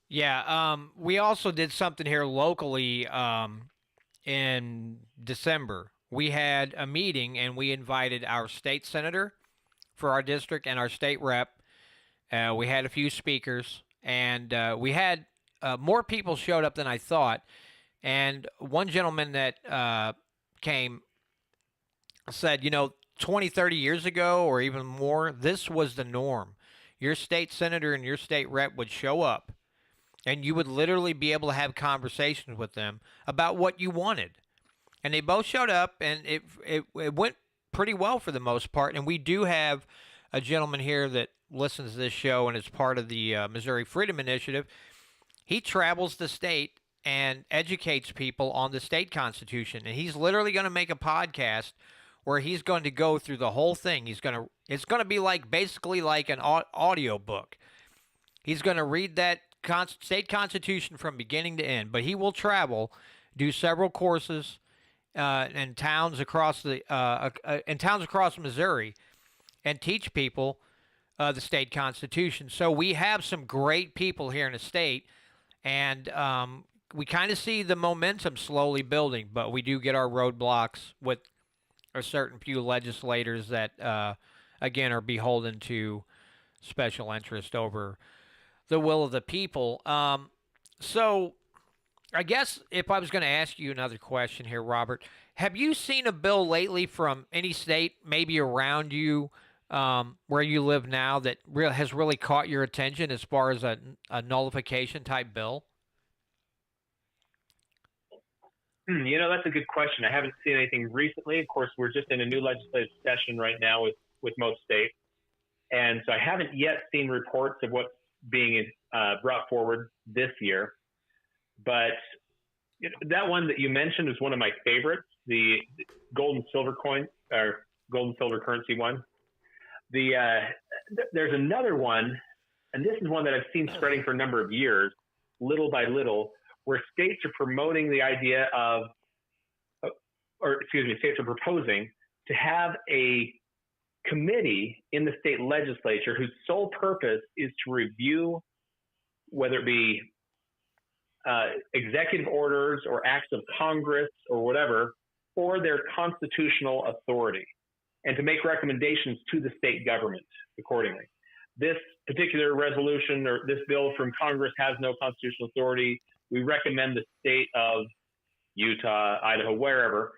Yeah, we also did something here locally in December. We had a meeting, and we invited our state senator for our district and our state rep. We had a few speakers, and we had more people showed up than I thought. And one gentleman that came said, 20, 30 years ago or even more, this was the norm. Your state senator and your state rep would show up, and you would literally be able to have conversations with them about what you wanted. And they both showed up, and it went pretty well for the most part. And we do have a gentleman here that listens to this show and is part of the Missouri Freedom Initiative. He travels the state and educates people on the state constitution. And he's literally going to make a podcast where he's going to go through the whole thing. It's going to be basically like an audio book. He's going to read that state constitution from beginning to end, but he will travel, do several courses in towns across Missouri, and teach people the state constitution. So we have some great people here in the state, and we kind of see the momentum slowly building, but we do get our roadblocks with a certain few legislators that, again, are beholden to special interest over the will of the people. So I guess if I was going to ask you another question here, Robert, have you seen a bill lately from any state, maybe around you, where you live now, that has really caught your attention as far as a nullification type bill? That's a good question. I haven't seen anything recently. Of course, we're just in a new legislative session right now with most states. And so I haven't yet seen reports of what's being brought forward this year. But that one that you mentioned is one of my favorites, the gold and silver coin, or gold and silver currency one. There's another one, and this is one that I've seen spreading for a number of years, little by little, where states are promoting the idea states are proposing to have a committee in the state legislature whose sole purpose is to review whether it be executive orders or acts of Congress or whatever for their constitutional authority, and to make recommendations to the state government accordingly. This particular resolution or this bill from Congress has no constitutional authority. We recommend the state of Utah, Idaho, wherever,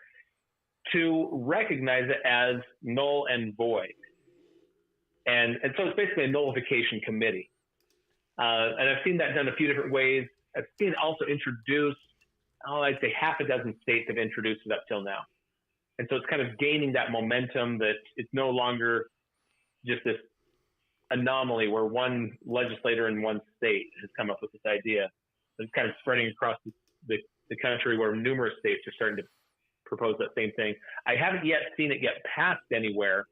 to recognize it as null and void. And so it's basically a nullification committee. And I've seen that done a few different ways. I've seen it also introduced, I'd say half a dozen states have introduced it up till now. And so it's kind of gaining that momentum that it's no longer just this anomaly where one legislator in one state has come up with this idea. It's kind of spreading across the country where numerous states are starting to propose that same thing. I haven't yet seen it get passed anywhere,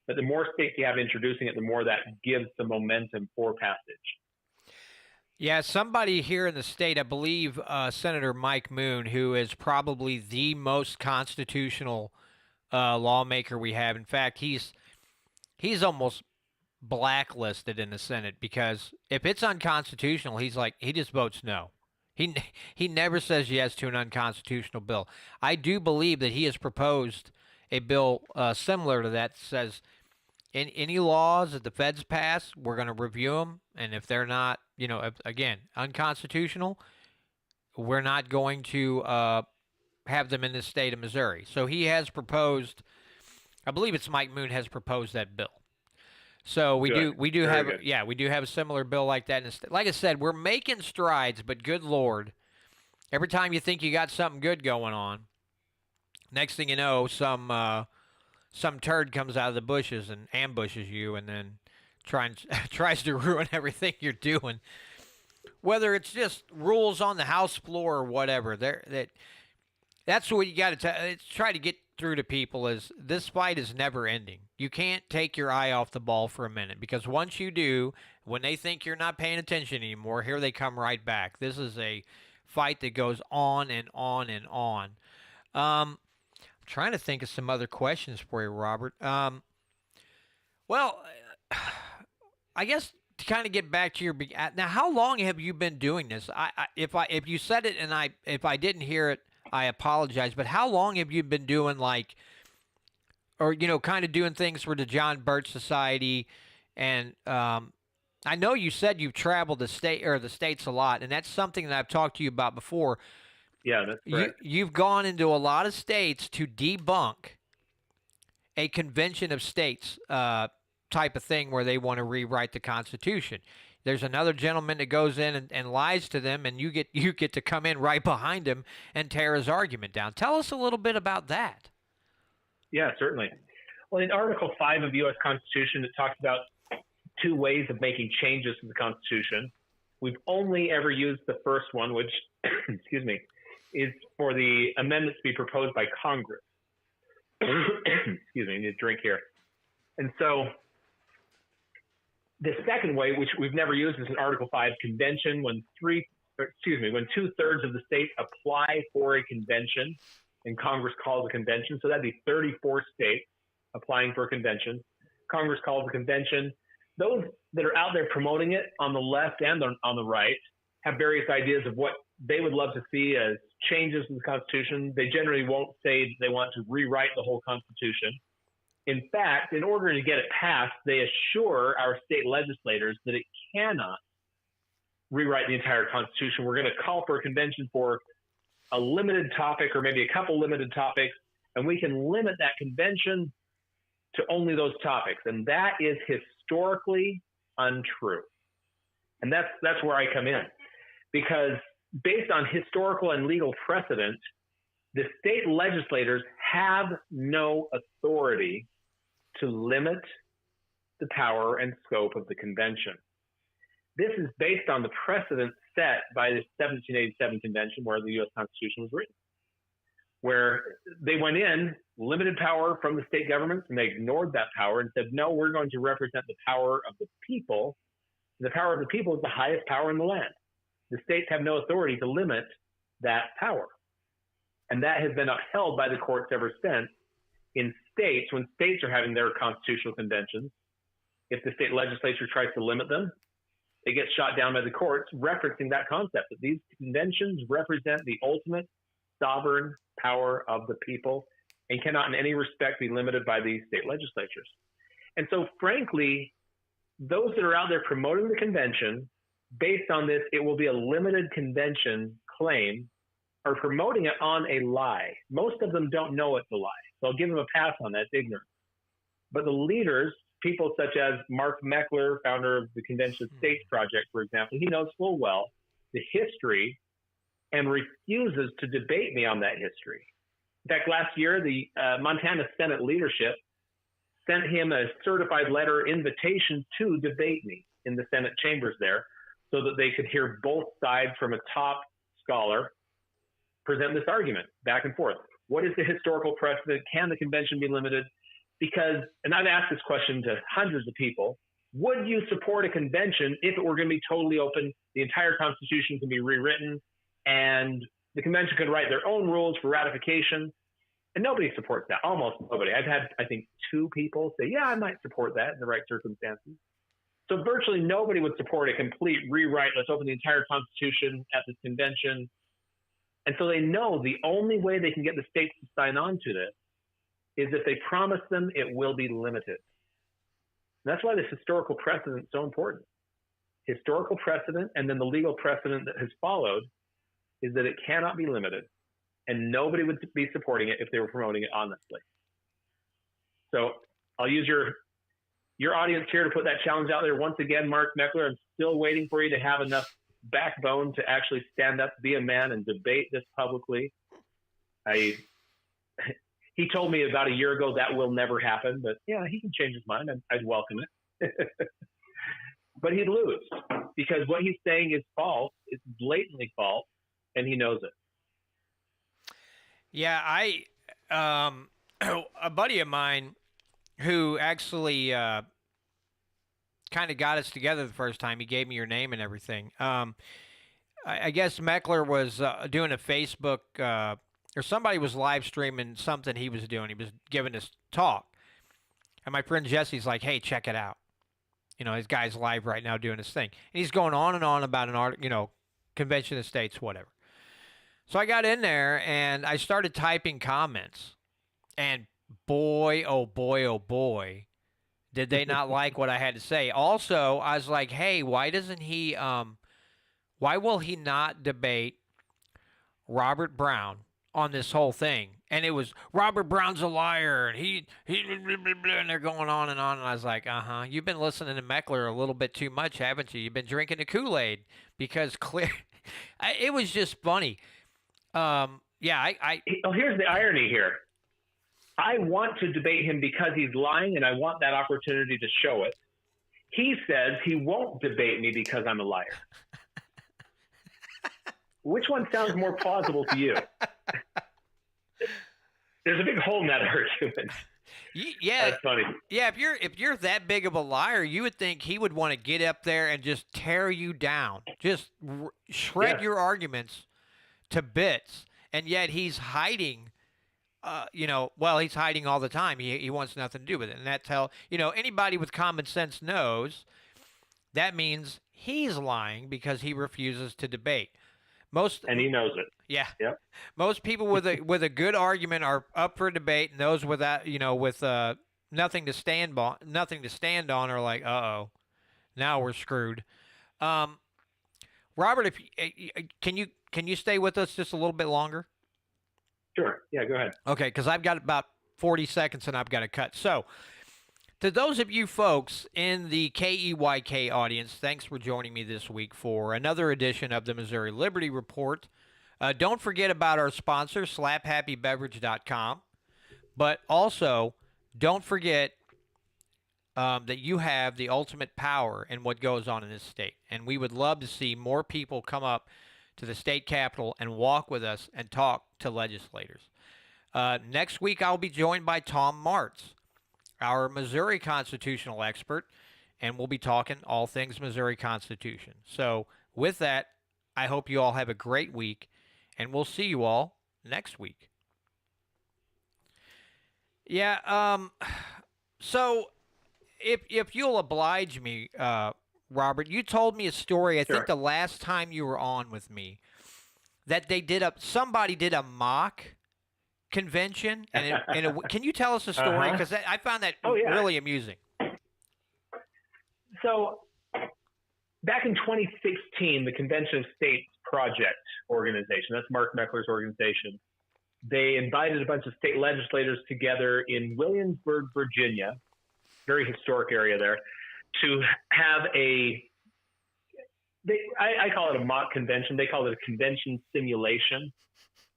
but the more states you have introducing it, the more that gives the momentum for passage. Yeah, somebody here in the state, I believe Senator Mike Moon, who is probably the most constitutional lawmaker we have. In fact, he's almost blacklisted in the Senate, because if it's unconstitutional, he just votes no. He never says yes to an unconstitutional bill. I do believe that he has proposed a bill similar to that says in any laws that the feds pass, we're going to review them, and if they're not, again, unconstitutional, we're not going to have them in the state of Missouri. So he has proposed, I believe it's Mike Moon has proposed that bill. So we do have a similar bill like that. Like I said, we're making strides, but good Lord, every time you think you got something good going on, next thing you know, some turd comes out of the bushes and ambushes you, and then tries to ruin everything you're doing. whether it's just rules on the House floor or whatever. That's what you got to try to get through to people is this fight is never ending. You can't take your eye off the ball for a minute because once you do, when they think you're not paying attention anymore, here they come right back. This is a fight that goes on and on and on. I'm trying to think of some other questions for you, Robert. Well, I guess to kind of get back to your now, how long have you been doing this? If you said it and if I didn't hear it, I apologize. But how long have you been doing kind of doing things for the John Birch Society? And I know you said you've traveled the states a lot, and that's something that I've talked to you about before. Yeah, that's correct. You've gone into a lot of states to debunk a convention of states type of thing where they want to rewrite the Constitution. There's another gentleman that goes in and lies to them, and you get to come in right behind him and tear his argument down. Tell us a little bit about that. Yeah, certainly. Well, in Article 5 of the U.S. Constitution, it talks about two ways of making changes to the Constitution. We've only ever used the first one, which, excuse me, is for the amendments to be proposed by Congress. Excuse me, I need a drink here. And so the second way, which we've never used, is an Article 5 convention when 2/3 of the states apply for a convention and Congress calls a convention. So that'd be 34 states applying for a convention. Congress calls a convention. Those that are out there promoting it on the left and on the right have various ideas of what they would love to see as changes in the Constitution. They generally won't say they want to rewrite the whole Constitution. In fact, in order to get it passed, they assure our state legislators that it cannot rewrite the entire Constitution. We're going to call for a convention for a limited topic or maybe a couple limited topics, and we can limit that convention to only those topics. And that is historically untrue. And that's where I come in. Because based on historical and legal precedent, the state legislators have no authority to limit the power and scope of the convention. This is based on the precedent set by the 1787 convention where the U.S. Constitution was written, where they went in, limited power from the state governments, and they ignored that power and said, no, we're going to represent the power of the people. And the power of the people is the highest power in the land. The states have no authority to limit that power. And that has been upheld by the courts ever since. In states, when states are having their constitutional conventions, if the state legislature tries to limit them, they get shot down by the courts, referencing that concept that these conventions represent the ultimate sovereign power of the people and cannot in any respect be limited by the state legislatures. And so, frankly, those that are out there promoting the convention, based on this, it will be a limited convention claim, are promoting it on a lie. Most of them don't know it's a lie. So I'll give them a pass on that. It's ignorant. But the leaders, people such as Mark Meckler, founder of the Convention of States Project, for example, he knows full well the history and refuses to debate me on that history. In fact, last year, the Montana Senate leadership sent him a certified letter invitation to debate me in the Senate chambers there so that they could hear both sides from a top scholar present this argument back and forth. What is the historical precedent? Can the convention be limited? Because, and I've asked this question to hundreds of people, would you support a convention if it were going to be totally open, the entire Constitution can be rewritten, and the convention could write their own rules for ratification? And nobody supports that, almost nobody. I've had, I think, 2 people say, yeah, I might support that in the right circumstances. So virtually nobody would support a complete rewrite. Let's open the entire Constitution at this convention. And so they know the only way they can get the states to sign on to this is if they promise them it will be limited. And that's why this historical precedent is so important. Historical precedent and then the legal precedent that has followed is that it cannot be limited. And nobody would be supporting it if they were promoting it honestly. So I'll use your audience here to put that challenge out there. Once again, Mark Meckler, I'm still waiting for you to have enough backbone to actually stand up, be a man, and debate this publicly. He told me about a year ago that will never happen, but yeah, he can change his mind. I'd welcome it. but he'd lose because what he's saying is false. It's blatantly false, and he knows it. Yeah, a buddy of mine who actually kind of got us together the first time. He gave me your name and everything. I guess Meckler was doing a Facebook, or somebody was live streaming something he was doing. He was giving this talk, and my friend Jesse's like, "Hey, check it out." His guy's live right now doing his thing, and he's going on and on about an art, Convention of States, whatever. So I got in there and I started typing comments, and boy, oh boy, oh boy, did they not like what I had to say. Also, I was like, hey, why will he not debate Robert Brown on this whole thing? And it was, Robert Brown's a liar, and he blah, blah, blah, and they're going on, and I was like, you've been listening to Meckler a little bit too much, haven't you? You've been drinking the Kool-Aid, because it was just funny. Here's the irony here. I want to debate him because he's lying, and I want that opportunity to show it. He says he won't debate me because I'm a liar. Which one sounds more plausible to you? There's a big hole in that argument. Yeah, that's funny. Yeah, if you're that big of a liar, you would think he would want to get up there and just tear you down, just shred your arguments to bits, and yet he's hiding. He's hiding all the time. He wants nothing to do with it, and that's how anybody with common sense knows that means he's lying because he refuses to debate. And he knows it. Yeah. Yep. Most people with a good argument are up for debate, and those without, with nothing to stand on are like, uh-oh, now we're screwed. Robert, can you stay with us just a little bit longer? Sure. Yeah, go ahead. Okay, because I've got about 40 seconds and I've got to cut. So, to those of you folks in the KEYK audience, thanks for joining me this week for another edition of the Missouri Liberty Report. Don't forget about our sponsor, slaphappybeverage.com. But also, don't forget that you have the ultimate power in what goes on in this state. And we would love to see more people come up to the state capitol and walk with us and talk to legislators. Next week, I'll be joined by Tom Martz, our Missouri constitutional expert, and we'll be talking all things Missouri Constitution. So with that, I hope you all have a great week, and we'll see you all next week. Yeah, so if you'll oblige me, Robert, you told me a story, I think the last time you were on with me, that somebody did a mock convention, and can you tell us a story? Because I found that really amusing. So, back in 2016, the Convention of States Project organization, that's Mark Meckler's organization, they invited a bunch of state legislators together in Williamsburg, Virginia, very historic area there, to have I call it a mock convention. They call it a convention simulation,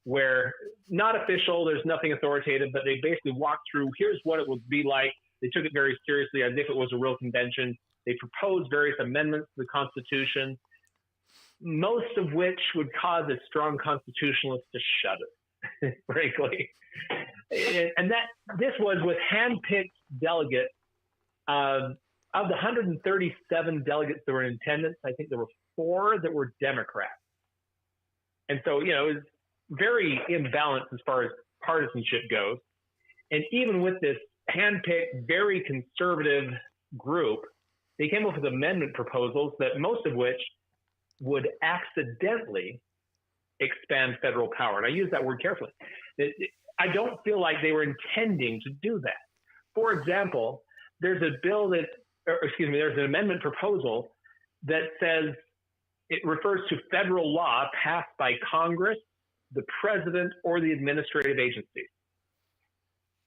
where not official, there's nothing authoritative, but they basically walked through, here's what it would be like. They took it very seriously as if it was a real convention. They proposed various amendments to the Constitution, most of which would cause a strong constitutionalist to shudder, frankly. And this was with hand-picked delegates. Of the 137 delegates that were in attendance, I think there were 4 that were Democrats. And so, it was very imbalanced as far as partisanship goes. And even with this hand-picked, very conservative group, they came up with amendment proposals that most of which would accidentally expand federal power. And I use that word carefully. I don't feel like they were intending to do that. For example, there's an amendment proposal that says it refers to federal law passed by Congress, the president, or the administrative agencies.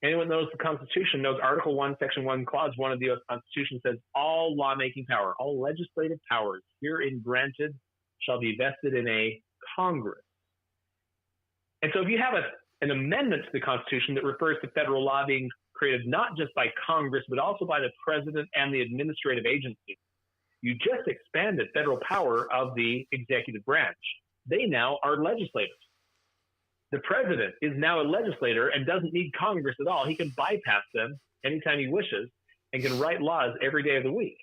Anyone knows the Constitution knows Article 1, Section 1, Clause 1 of the U.S. Constitution says all lawmaking power, all legislative powers herein granted shall be vested in a Congress. And so if you have an amendment to the Constitution that refers to federal law being created not just by Congress, but also by the president and the administrative agency, You just expanded federal power of the executive branch. They now are legislators. The president is now a legislator and doesn't need Congress at all. He can bypass them anytime he wishes and can write laws every day of the week.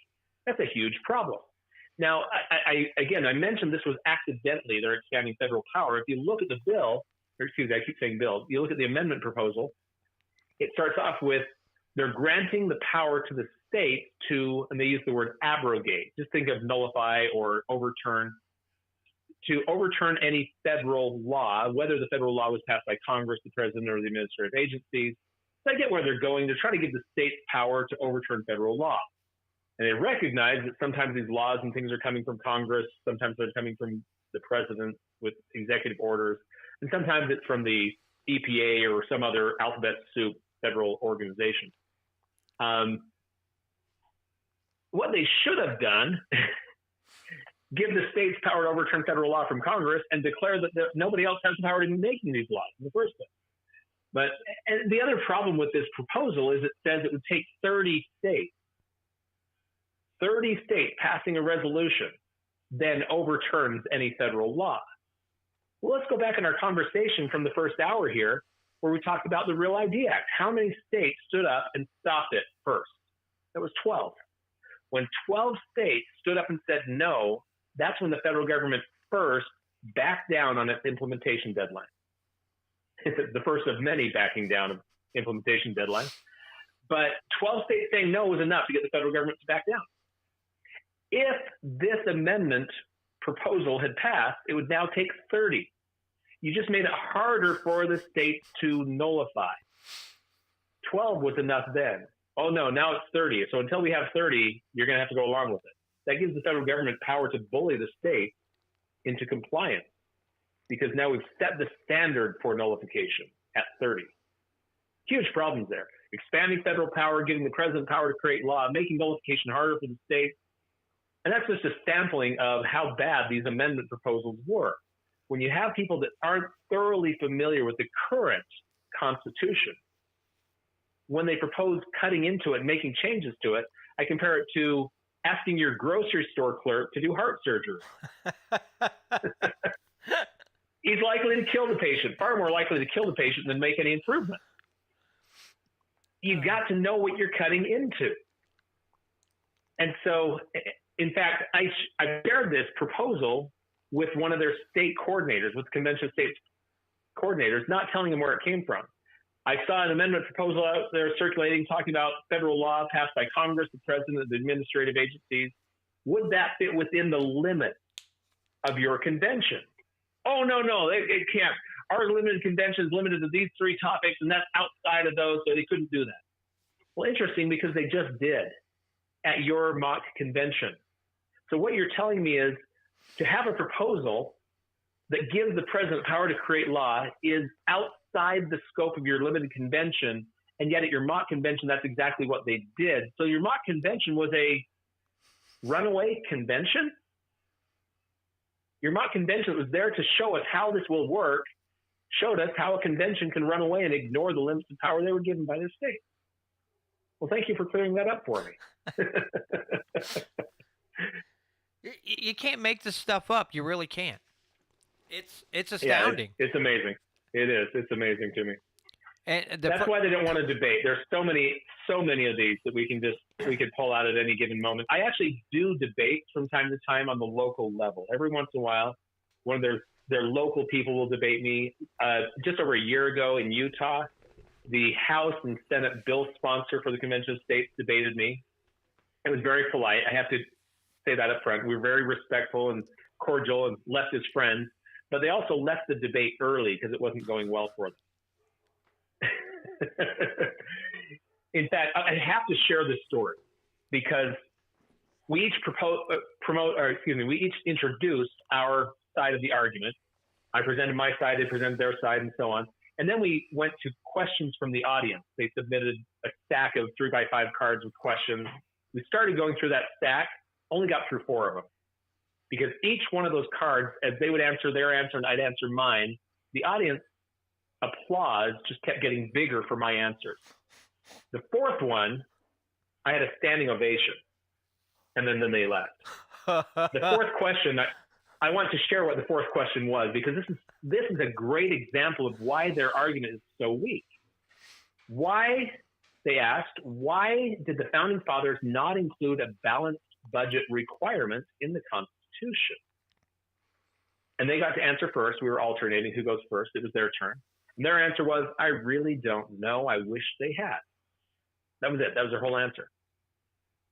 That's a huge problem. Now, I mentioned this was accidentally. They're expanding federal power. If you look at the bill, or excuse me, I keep saying bill, you look at the amendment proposal, it starts off with they're granting the power to the state to, and they use the word abrogate. Just think of nullify or overturn. To overturn any federal law, whether the federal law was passed by Congress, the president, or the administrative agencies. So I get where they're going. They're trying to give the states power to overturn federal law. And they recognize that sometimes these laws and things are coming from Congress, sometimes they're coming from the president with executive orders, and sometimes it's from the EPA or some other alphabet soup federal organization. What they should have done, give the states power to overturn federal law from Congress and declare that nobody else has the power to be making these laws in the first place. But and the other problem with this proposal is it says it would take 30 states passing a resolution then overturns any federal law. Well, let's go back in our conversation from the first hour here where we talked about the Real ID Act. How many states stood up and stopped it first? That was 12. When 12 states stood up and said no, that's when the federal government first backed down on its implementation deadline. The first of many backing down of implementation deadlines. But 12 states saying no was enough to get the federal government to back down. If this amendment proposal had passed, it would now take 30. You just made it harder for the states to nullify. 12 was enough then. Oh, no, now it's 30. So until we have 30, you're going to have to go along with it. That gives the federal government power to bully the state into compliance because now we've set the standard for nullification at 30. Huge problems there. Expanding federal power, giving the president power to create law, making nullification harder for the states. And that's just a sampling of how bad these amendment proposals were. When you have people that aren't thoroughly familiar with the current Constitution, when they propose cutting into it, making changes to it, I compare it to asking your grocery store clerk to do heart surgery. He's likely to kill the patient, far more likely to kill the patient than make any improvement. You've got to know what you're cutting into. And so, in fact, I shared this proposal with one of their state coordinators, with the Convention of States coordinators, not telling them where it came from. I saw an amendment proposal out there circulating talking about federal law passed by Congress, the president, the administrative agencies. Would that fit within the limit of your convention? Oh, no, it can't. Our limited convention is limited to these three topics, and that's outside of those, so they couldn't do that. Well, interesting, because they just did at your mock convention. So what you're telling me is to have a proposal that gives the president power to create law is outside the scope of your limited convention, and yet at your mock convention, that's exactly what they did. So your mock convention was a runaway convention? Your mock convention was there to show us how this will work, showed us how a convention can run away and ignore the limits of power they were given by their state. Well, thank you for clearing that up for me. You can't make this stuff up. You really can't. It's astounding. Yeah, it's amazing. It is. It's amazing to me. And that's why they don't want to debate. There's so many of these that we could pull out at any given moment. I actually do debate from time to time on the local level. Every once in a while, one of their local people will debate me. Just over a year ago in Utah, the House and Senate bill sponsor for the Convention of States debated me. It was very polite. I have to say that up front. We were very respectful and cordial and left as friends, but they also left the debate early because it wasn't going well for them. In fact, I have to share this story because we each we each introduced our side of the argument. I presented my side, they presented their side, and so on. And then we went to questions from the audience. They submitted a stack of 3x5 cards with questions. We started going through that stack, only got through 4 of them. Because each one of those cards, as they would answer their answer and I'd answer mine, the audience applause just kept getting bigger for my answers. The 4th one, I had a standing ovation. and then they left. The fourth question, I want to share what the fourth question was, because this is a great example of why their argument is so weak. They asked, why did the Founding Fathers not include a balanced budget requirement in the Constitution? And they got to answer first. We were alternating who goes first. It was their turn. And their answer was, I really don't know. I wish they had. That was it. That was their whole answer.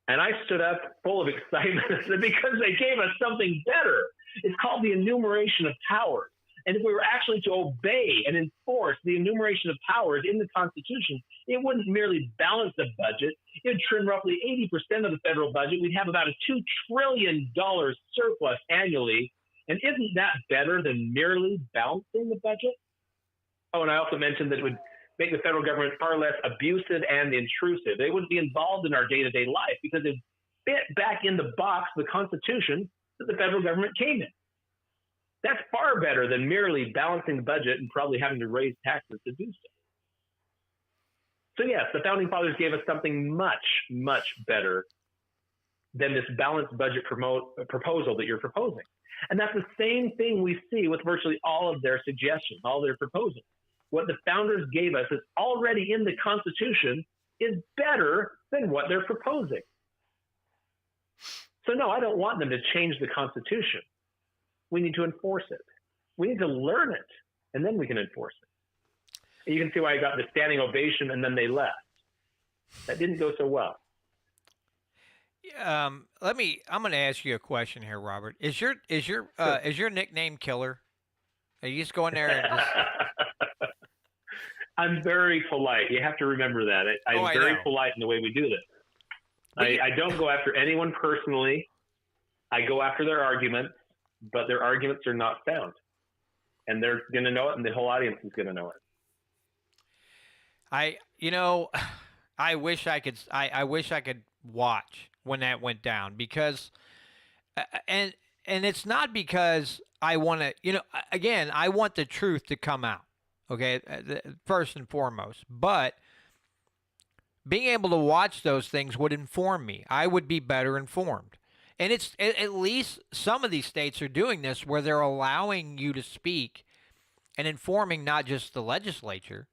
And I stood up full of excitement because they gave us something better. It's called the enumeration of powers. And if we were actually to obey and enforce the enumeration of powers in the Constitution, it wouldn't merely balance the budget. It would trim roughly 80% of the federal budget. We'd have about a $2 trillion surplus annually. And isn't that better than merely balancing the budget? Oh, and I also mentioned that it would make the federal government far less abusive and intrusive. They wouldn't be involved in our day-to-day life because it fit back in the box, the Constitution, that the federal government came in. That's far better than merely balancing the budget and probably having to raise taxes to do so. So yes, the Founding Fathers gave us something much, much better than this balanced budget proposal that you're proposing. And that's the same thing we see with virtually all of their suggestions, all their proposals. What the founders gave us is already in the Constitution is better than what they're proposing. So no, I don't want them to change the Constitution. We need to enforce it. We need to learn it, and then we can enforce it. And you can see why I got the standing ovation and then they left. That didn't go so well. I'm going to ask you a question here, Robert. Is your nickname Killer? Are you just going there and just... I'm very polite. You have to remember that. I'm very polite in the way we do this. I don't go after anyone personally. I go after their arguments, but their arguments are not sound. And they're going to know it, and the whole audience is going to know it. I wish I could watch when that went down, because and it's not because I want to, again, I want the truth to come out. Okay, first and foremost, but being able to watch those things would inform me. I would be better informed. And it's at least some of these states are doing this where they're allowing you to speak and informing not just the legislature,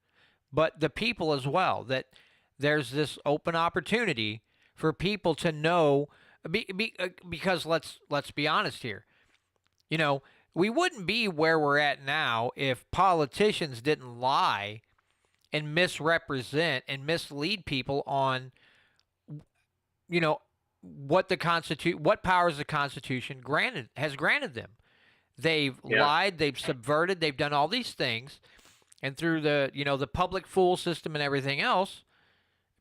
but the people as well, that there's this open opportunity for people to know, because let's be honest here. We wouldn't be where we're at now if politicians didn't lie and misrepresent and mislead people on, what powers the Constitution has granted them. They've lied, they've subverted, they've done all these things, and through the public fool system and everything else,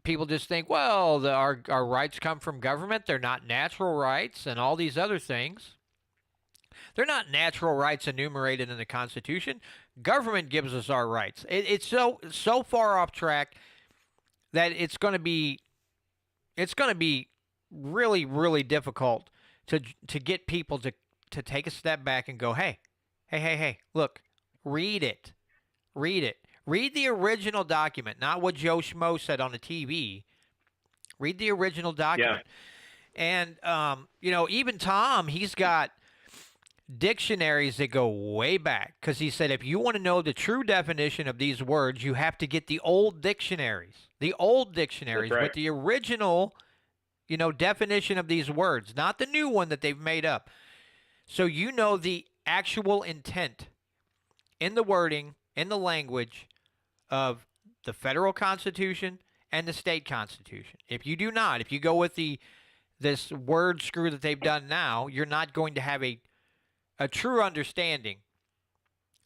people just think, well, our rights come from government. They're not natural rights, and all these other things. They're not natural rights enumerated in the Constitution. Government gives us our rights. It's so far off track that it's going to be really, really difficult to get people to take a step back and go, hey, look, read it. Read the original document, not what Joe Schmo said on the TV. Read the original document. Yeah. And, even Tom, he's got dictionaries that go way back, because he said if you want to know the true definition of these words, you have to get the old dictionaries. The old dictionaries with the original, definition of these words, not the new one that they've made up. So the actual intent in the wording, in the language of the federal Constitution and the state Constitution. If you do not, if you go with this word screw that they've done now, you're not going to have a true understanding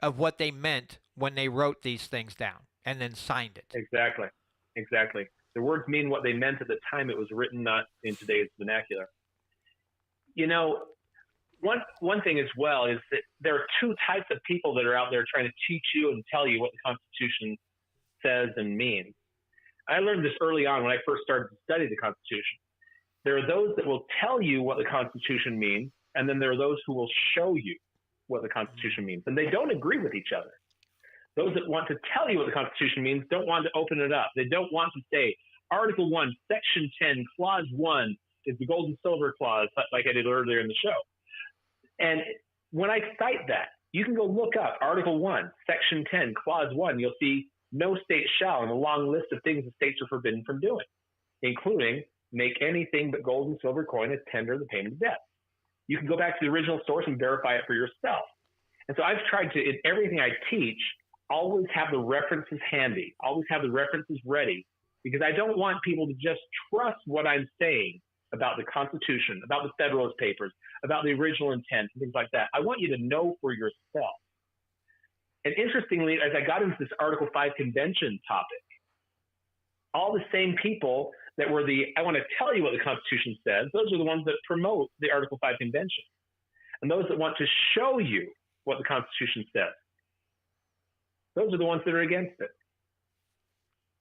of what they meant when they wrote these things down and then signed it. Exactly. The words mean what they meant at the time it was written, not in today's vernacular. One thing as well is that there are two types of people that are out there trying to teach you and tell you what the Constitution says and means. I learned this early on when I first started to study the Constitution. There are those that will tell you what the Constitution means, and then there are those who will show you what the Constitution means. And they don't agree with each other. Those that want to tell you what the Constitution means don't want to open it up. They don't want to say, Article 1, Section 10, Clause 1 is the gold and silver clause, like I did earlier in the show. And when I cite that, you can go look up Article 1, Section 10, Clause 1. You'll see no state shall, and a long list of things the states are forbidden from doing, including make anything but gold and silver coin as tender the payment of debt. You can go back to the original source and verify it for yourself. And so I've tried to, in everything I teach, always have the references handy, always have the references ready, because I don't want people to just trust what I'm saying about the Constitution, about the Federalist Papers, about the original intent, and things like that. I want you to know for yourself. And interestingly, as I got into this Article 5 Convention topic, all the same people that were I want to tell you what the Constitution says, those are the ones that promote the Article 5 Convention. And those that want to show you what the Constitution says, those are the ones that are against it.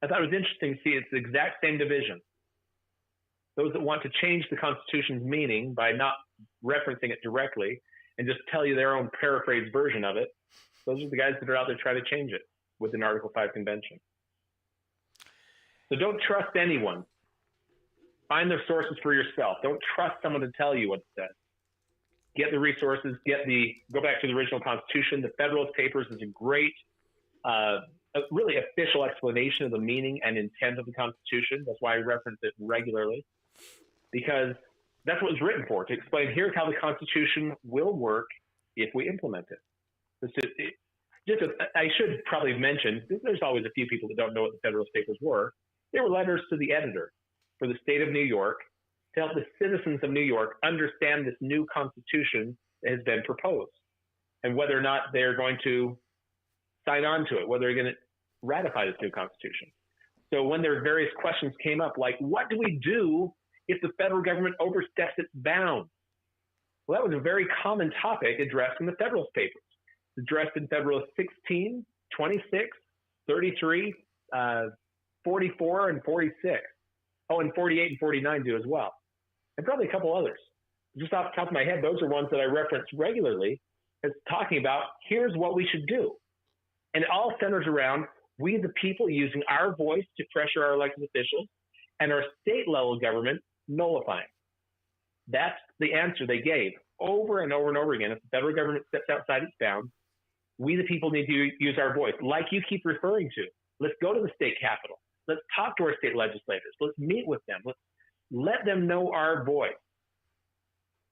I thought it was interesting to see it's the exact same division. Those that want to change the Constitution's meaning by not referencing it directly and just tell you their own paraphrased version of it, those are the guys that are out there trying to change it with an Article 5 Convention. So don't trust anyone. Find their sources for yourself. Don't trust someone to tell you what it says. Get the resources, go back to the original Constitution. The Federalist Papers is a great, a really official explanation of the meaning and intent of the Constitution. That's why I reference it regularly, because that's what it was written for, to explain here's how the Constitution will work if we implement it. I should probably mention, there's always a few people that don't know what the Federalist Papers were. They were letters to the editor for the state of New York to help the citizens of New York understand this new Constitution that has been proposed and whether or not they're going to sign on to it, whether they're going to ratify this new Constitution. So when their various questions came up, like, what do we do if the federal government oversteps its bounds? Well, that was a very common topic addressed in the Federalist Papers. It's addressed in Federalist 16, 26, 33, 44, and 46. Oh, and 48 and 49 do as well. And probably a couple others. Just off the top of my head, those are ones that I reference regularly as talking about, here's what we should do. And it all centers around we, the people, using our voice to pressure our elected officials and our state level government nullifying. That's the answer they gave over and over and over again. If the federal government steps outside its bounds, we, the people, need to use our voice, like you keep referring to. Let's go to the state capitol. Let's talk to our state legislators. Let's meet with them. Let's let them know our voice.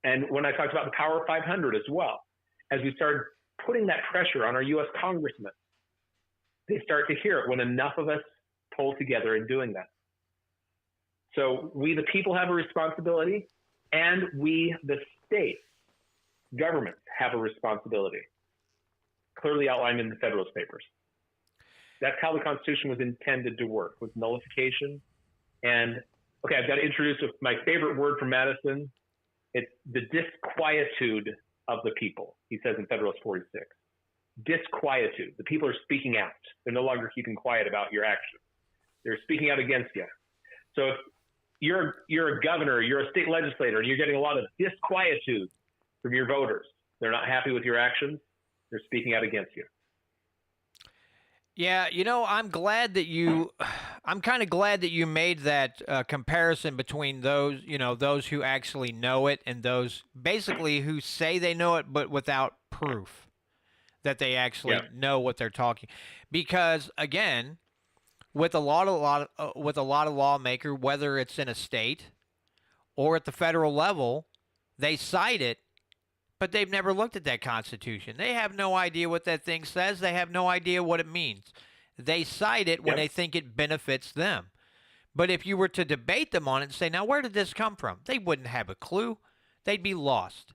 And when I talked about the Power of 500 as well, as we started putting that pressure on our U.S. congressmen, they start to hear it when enough of us pull together in doing that. So we, the people, have a responsibility, and we, the state governments, have a responsibility, clearly outlined in the Federalist Papers. That's how the Constitution was intended to work, with nullification. And, okay, I've got to introduce my favorite word from Madison. It's the disquietude of the people, he says in Federalist 46. Disquietude. The people are speaking out. They're no longer keeping quiet about your actions. They're speaking out against you. So if you're a governor, you're a state legislator, and you're getting a lot of disquietude from your voters, they're not happy with your actions, they're speaking out against you. Yeah, I'm kind of glad that you made that comparison between those, those who actually know it and those basically who say they know it, but without proof that they actually know what they're talking. Because again, with a lot of lawmakers, whether it's in a state or at the federal level, they cite it, but they've never looked at that Constitution. They have no idea what that thing says. They have no idea what it means. They cite it when they think it benefits them. But if you were to debate them on it and say, now, where did this come from? They wouldn't have a clue. They'd be lost.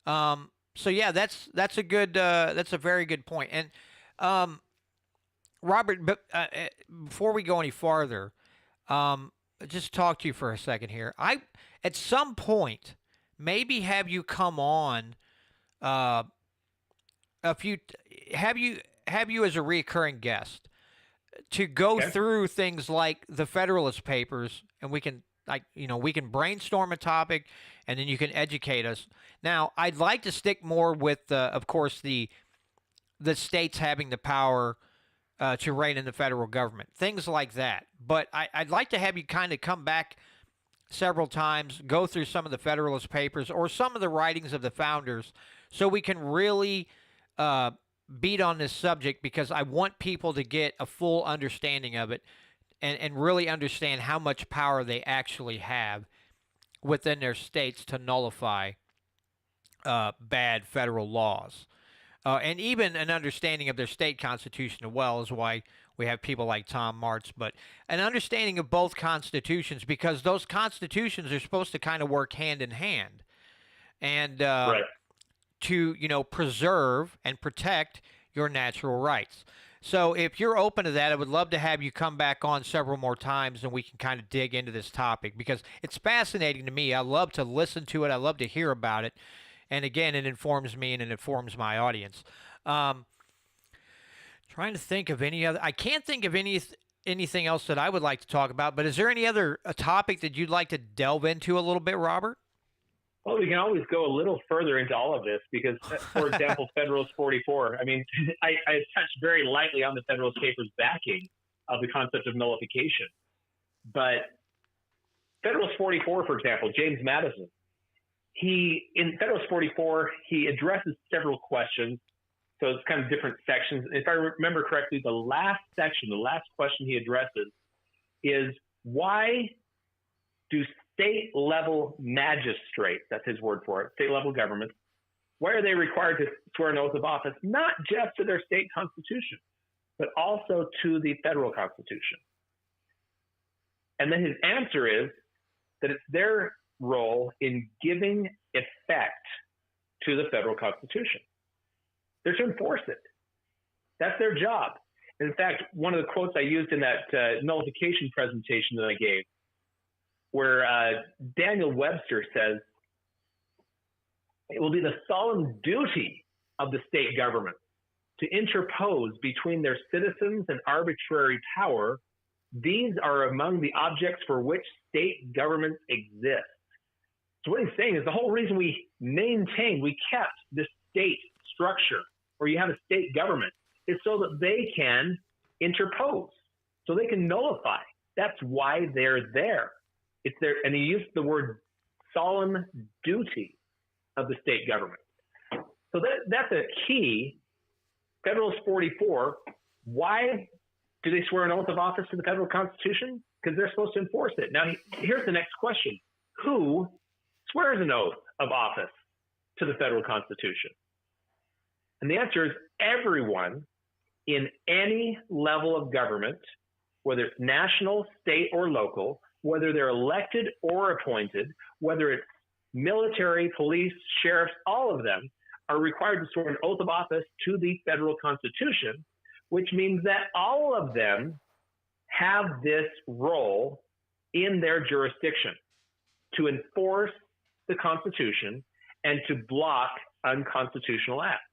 So yeah, that's a very good point. And Robert, before we go any farther, just talk to you for a second here. At some point, maybe have you come on have you as a recurring guest to go through things like the Federalist Papers, and we can brainstorm a topic, and then you can educate us. Now, I'd like to stick more with, of course, the states having the power to rein in the federal government, things like that. But I'd like to have you kind of come back several times, go through some of the Federalist Papers or some of the writings of the founders so we can really beat on this subject, because I want people to get a full understanding of it and really understand how much power they actually have within their states to nullify bad federal laws. And even an understanding of their state constitution as well is why we have people like Tom Martz, but an understanding of both constitutions, because those constitutions are supposed to kind of work hand in hand. And Right. to, preserve and protect your natural rights. So if you're open to that, I would love to have you come back on several more times and we can kind of dig into this topic, because it's fascinating to me. I love to listen to it. I love to hear about it. And again, it informs me and it informs my audience. Trying to think of any other. I can't think of anything else that I would like to talk about. But is there any other topic that you'd like to delve into a little bit, Robert? Well, we can always go a little further into all of this because, for example, Federalist 44. I mean, I touched very lightly on the Federalist Papers' backing of the concept of nullification. But Federalist 44, for example, James Madison, in Federalist 44, he addresses several questions. So it's kind of different sections. If I remember correctly, the last section, the last question he addresses is, why do state-level magistrates, that's his word for it, state-level governments, why are they required to swear an oath of office, not just to their state constitution, but also to the federal constitution? And then his answer is that it's their role in giving effect to the federal constitution. They're to enforce it. That's their job. And in fact, one of the quotes I used in that nullification presentation that I gave, where Daniel Webster says, it will be the solemn duty of the state government to interpose between their citizens and arbitrary power. These are among the objects for which state governments exist. So what he's saying is the whole reason we kept this state structure where you have a state government is so that they can interpose, so they can nullify. That's why they're there. It's there, and he used the word solemn duty of the state government. So that's a key. Federalist 44, why do they swear an oath of office to the federal constitution? Because they're supposed to enforce it. Now, here's the next question. Who swears an oath of office to the federal constitution? And the answer is everyone in any level of government, whether it's national, state, or local, whether they're elected or appointed, whether it's military, police, sheriffs, all of them are required to swear an oath of office to the federal constitution, which means that all of them have this role in their jurisdiction to enforce the Constitution and to block unconstitutional acts.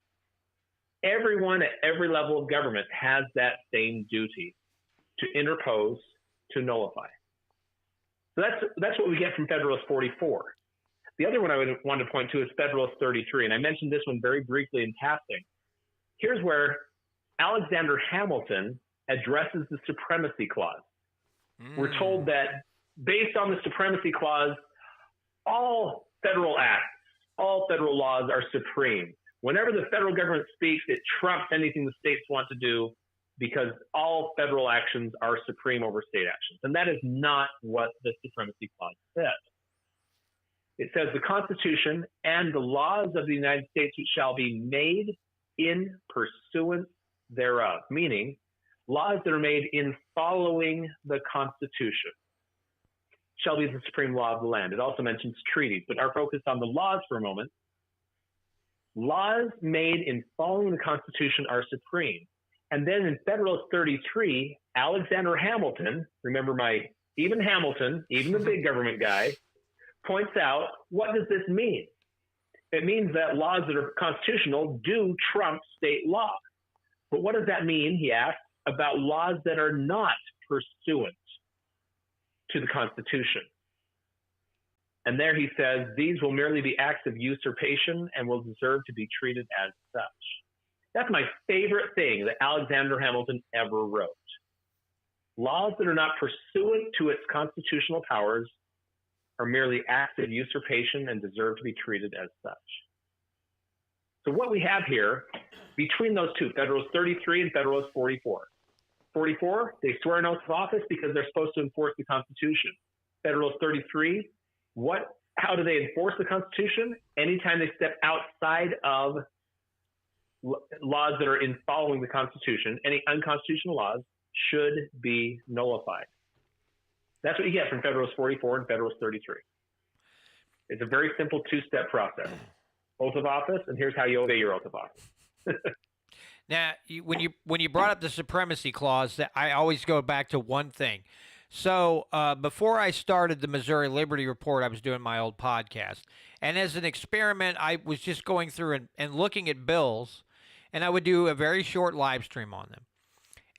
Everyone at every level of government has that same duty to interpose, to nullify. So that's what we get from Federalist 44. The other one I would want to point to is Federalist 33, and I mentioned this one very briefly in passing. Here's where Alexander Hamilton addresses the Supremacy Clause. We're told that based on the Supremacy Clause, all federal acts, all federal laws are supreme. Whenever the federal government speaks, it trumps anything the states want to do because all federal actions are supreme over state actions. And that is not what the Supremacy Clause says. It says the Constitution and the laws of the United States shall be made in pursuance thereof, meaning laws that are made in following the Constitution shall be the supreme law of the land. It also mentions treaties, but our focus on the laws for a moment. Laws made in following the Constitution are supreme. And then in Federalist 33, Alexander Hamilton, remember even Hamilton, even the big government guy, points out, what does this mean? It means that laws that are constitutional do trump state law. But what does that mean, he asks, about laws that are not pursuant to the Constitution? And there he says, these will merely be acts of usurpation and will deserve to be treated as such. That's my favorite thing that Alexander Hamilton ever wrote. Laws that are not pursuant to its constitutional powers are merely acts of usurpation and deserve to be treated as such. So what we have here, between those two, Federalist 33 and Federalist 44. 44, they swear an oath of office because they're supposed to enforce the Constitution. Federalist 33, how do they enforce the Constitution? Anytime they step outside of laws that are in following the Constitution, any unconstitutional laws should be nullified. That's what you get from Federalist 44 and Federalist 33. It's a very simple two-step process. Oath of office, and here's how you obey your oath of office. Now, when you brought up the supremacy clause, that I always go back to one thing. So before I started the Missouri Liberty Report, I was doing my old podcast. And as an experiment, I was just going through and looking at bills, and I would do a very short live stream on them.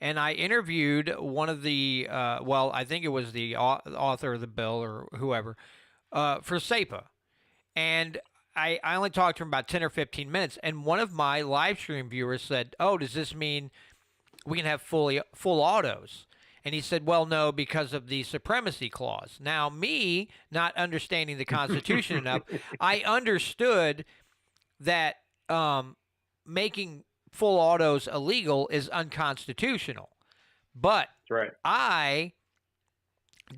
And I interviewed one of the, I think it was the author of the bill or whoever, for SEPA. And I only talked to him about 10 or 15 minutes. And one of my live stream viewers said, "Oh, does this mean we can have full autos?" And he said, "Well, no, because of the supremacy clause." Now, me not understanding the Constitution enough, I understood that making full autos illegal is unconstitutional. But right. I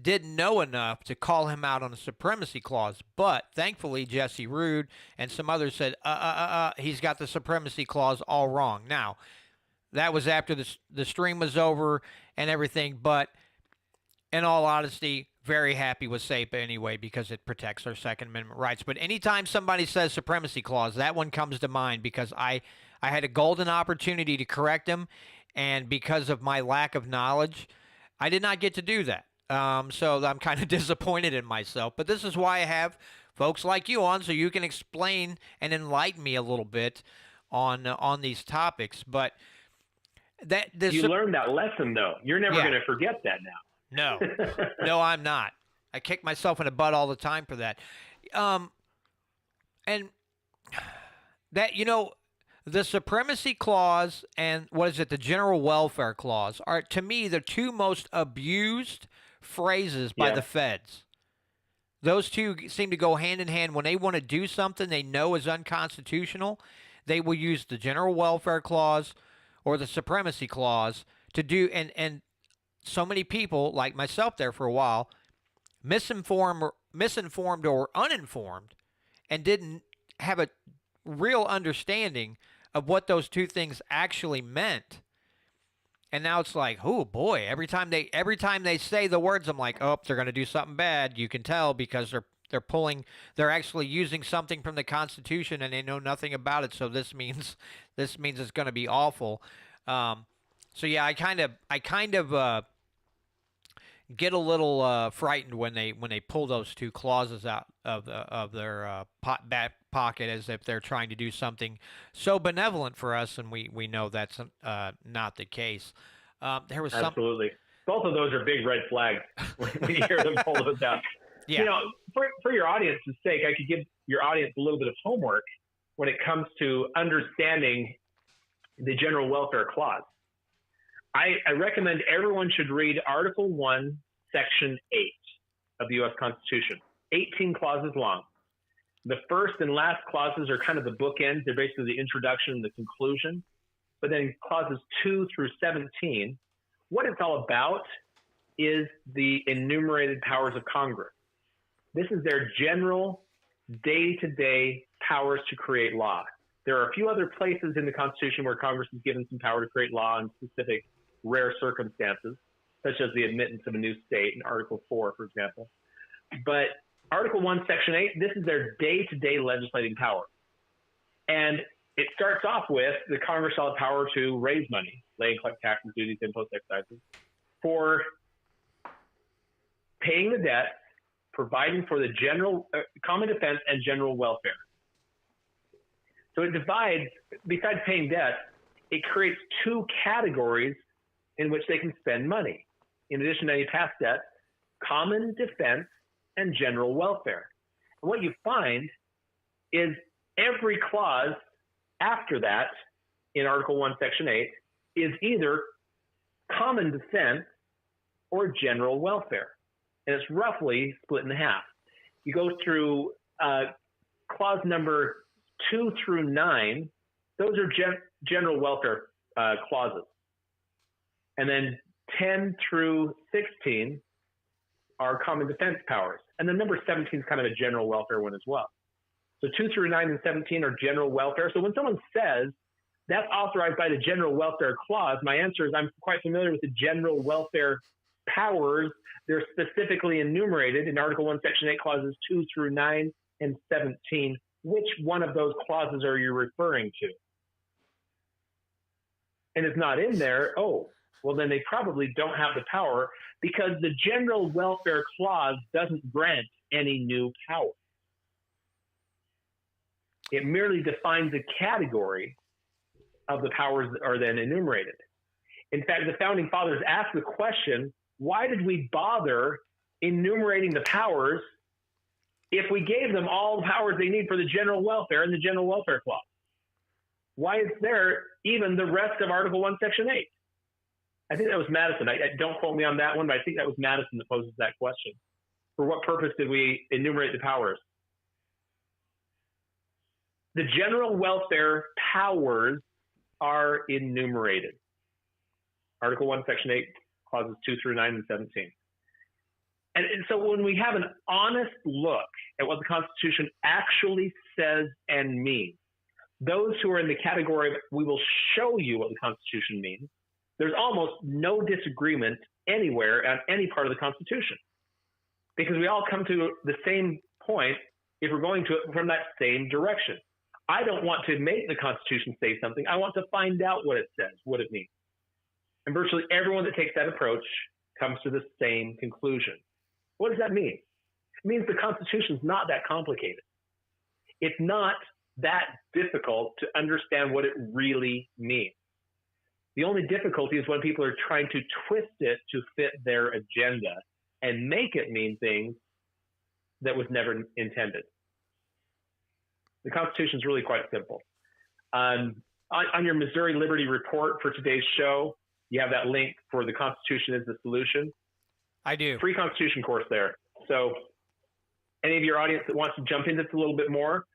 didn't know enough to call him out on the supremacy clause. But thankfully, Jesse Rude and some others said, he's got the supremacy clause all wrong. Now, that was after the stream was over and everything. But in all honesty, very happy with SEPA anyway because it protects our Second Amendment rights. But anytime somebody says supremacy clause, that one comes to mind because I had a golden opportunity to correct him. And because of my lack of knowledge, I did not get to do that. So I'm kind of disappointed in myself. But this is why I have folks like you on, so you can explain and enlighten me a little bit on these topics. But you learned that lesson, though. You're never going to forget that now. No, I'm not. I kick myself in the butt all the time for that. And that, the supremacy clause and the general welfare clause are, to me, the two most abused phrases by the feds. Those two seem to go hand in hand. When they want to do something they know is unconstitutional, they will use the general welfare clause or the supremacy clause to do, and so many people, like myself there for a while, misinformed or uninformed, and didn't have a real understanding of what those two things actually meant. And now it's like, oh boy, every time they say the words, I'm like, oh, they're going to do something bad. You can tell because they're actually using something from the Constitution and they know nothing about it. So this means it's going to be awful. So yeah, I kind of get a little frightened when they pull those two clauses out of their back pocket as if they're trying to do something so benevolent for us, and we know that's not the case. There was absolutely. Both of those are big red flags when you hear them pull those out. Yeah. For your audience's sake, I could give your audience a little bit of homework when it comes to understanding the general welfare clause. I recommend everyone should read Article 1, Section 8 of the U.S. Constitution, 18 clauses long. The first and last clauses are kind of the bookends. They're basically the introduction and the conclusion. But then clauses 2 through 17, what it's all about is the enumerated powers of Congress. This is their general day-to-day powers to create law. There are a few other places in the Constitution where Congress is given some power to create law in specific rare circumstances, such as the admittance of a new state in Article 4, for example. But Article 1, Section 8, this is their day-to-day legislating power. And it starts off with the Congress shall have power to raise money, lay and collect taxes, duties, imposts, excises, for paying the debt, providing for the general common defense and general welfare. So it divides, besides paying debt, it creates two categories in which they can spend money. In addition to any past debt, common defense and general welfare. And what you find is every clause after that in Article 1, Section 8 is either common defense or general welfare. And it's roughly split in half. you go through clause number 2 through 9. Those are general welfare clauses. And then 10 through 16 are common defense powers. And then number 17 is kind of a general welfare one as well. So 2 through 9 and 17 are general welfare. So when someone says that's authorized by the general welfare clause, my answer is I'm quite familiar with the general welfare powers. They're specifically enumerated in Article 1, Section 8, clauses 2 through 9 and 17. Which one of those clauses are you referring to? And it's not in there. Oh, well, then they probably don't have the power, because the general welfare clause doesn't grant any new power. It merely defines a category of the powers that are then enumerated. In fact, the founding fathers asked the question, why did we bother enumerating the powers if we gave them all the powers they need for the general welfare and the general welfare clause? Why is there even the rest of Article 1, Section 8? I think that was Madison. I don't quote me on that one, but I think that was Madison that poses that question. For what purpose did we enumerate the powers? The general welfare powers are enumerated. Article 1, Section 8, clauses 2 through 9 and 17. And so when we have an honest look at what the Constitution actually says and means, those who are in the category of we will show you what the Constitution means, there's almost no disagreement anywhere on any part of the Constitution, because we all come to the same point if we're going to it from that same direction. I don't want to make the Constitution say something. I want to find out what it says, what it means. And virtually everyone that takes that approach comes to the same conclusion. What does that mean? It means the Constitution is not that complicated. It's not that difficult to understand what it really means. The only difficulty is when people are trying to twist it to fit their agenda and make it mean things that was never intended. The Constitution is really quite simple. On your Missouri Liberty Report for today's show, you have that link for the Constitution is the Solution. I do. Free Constitution course there. So any of your audience that wants to jump into this a little bit more,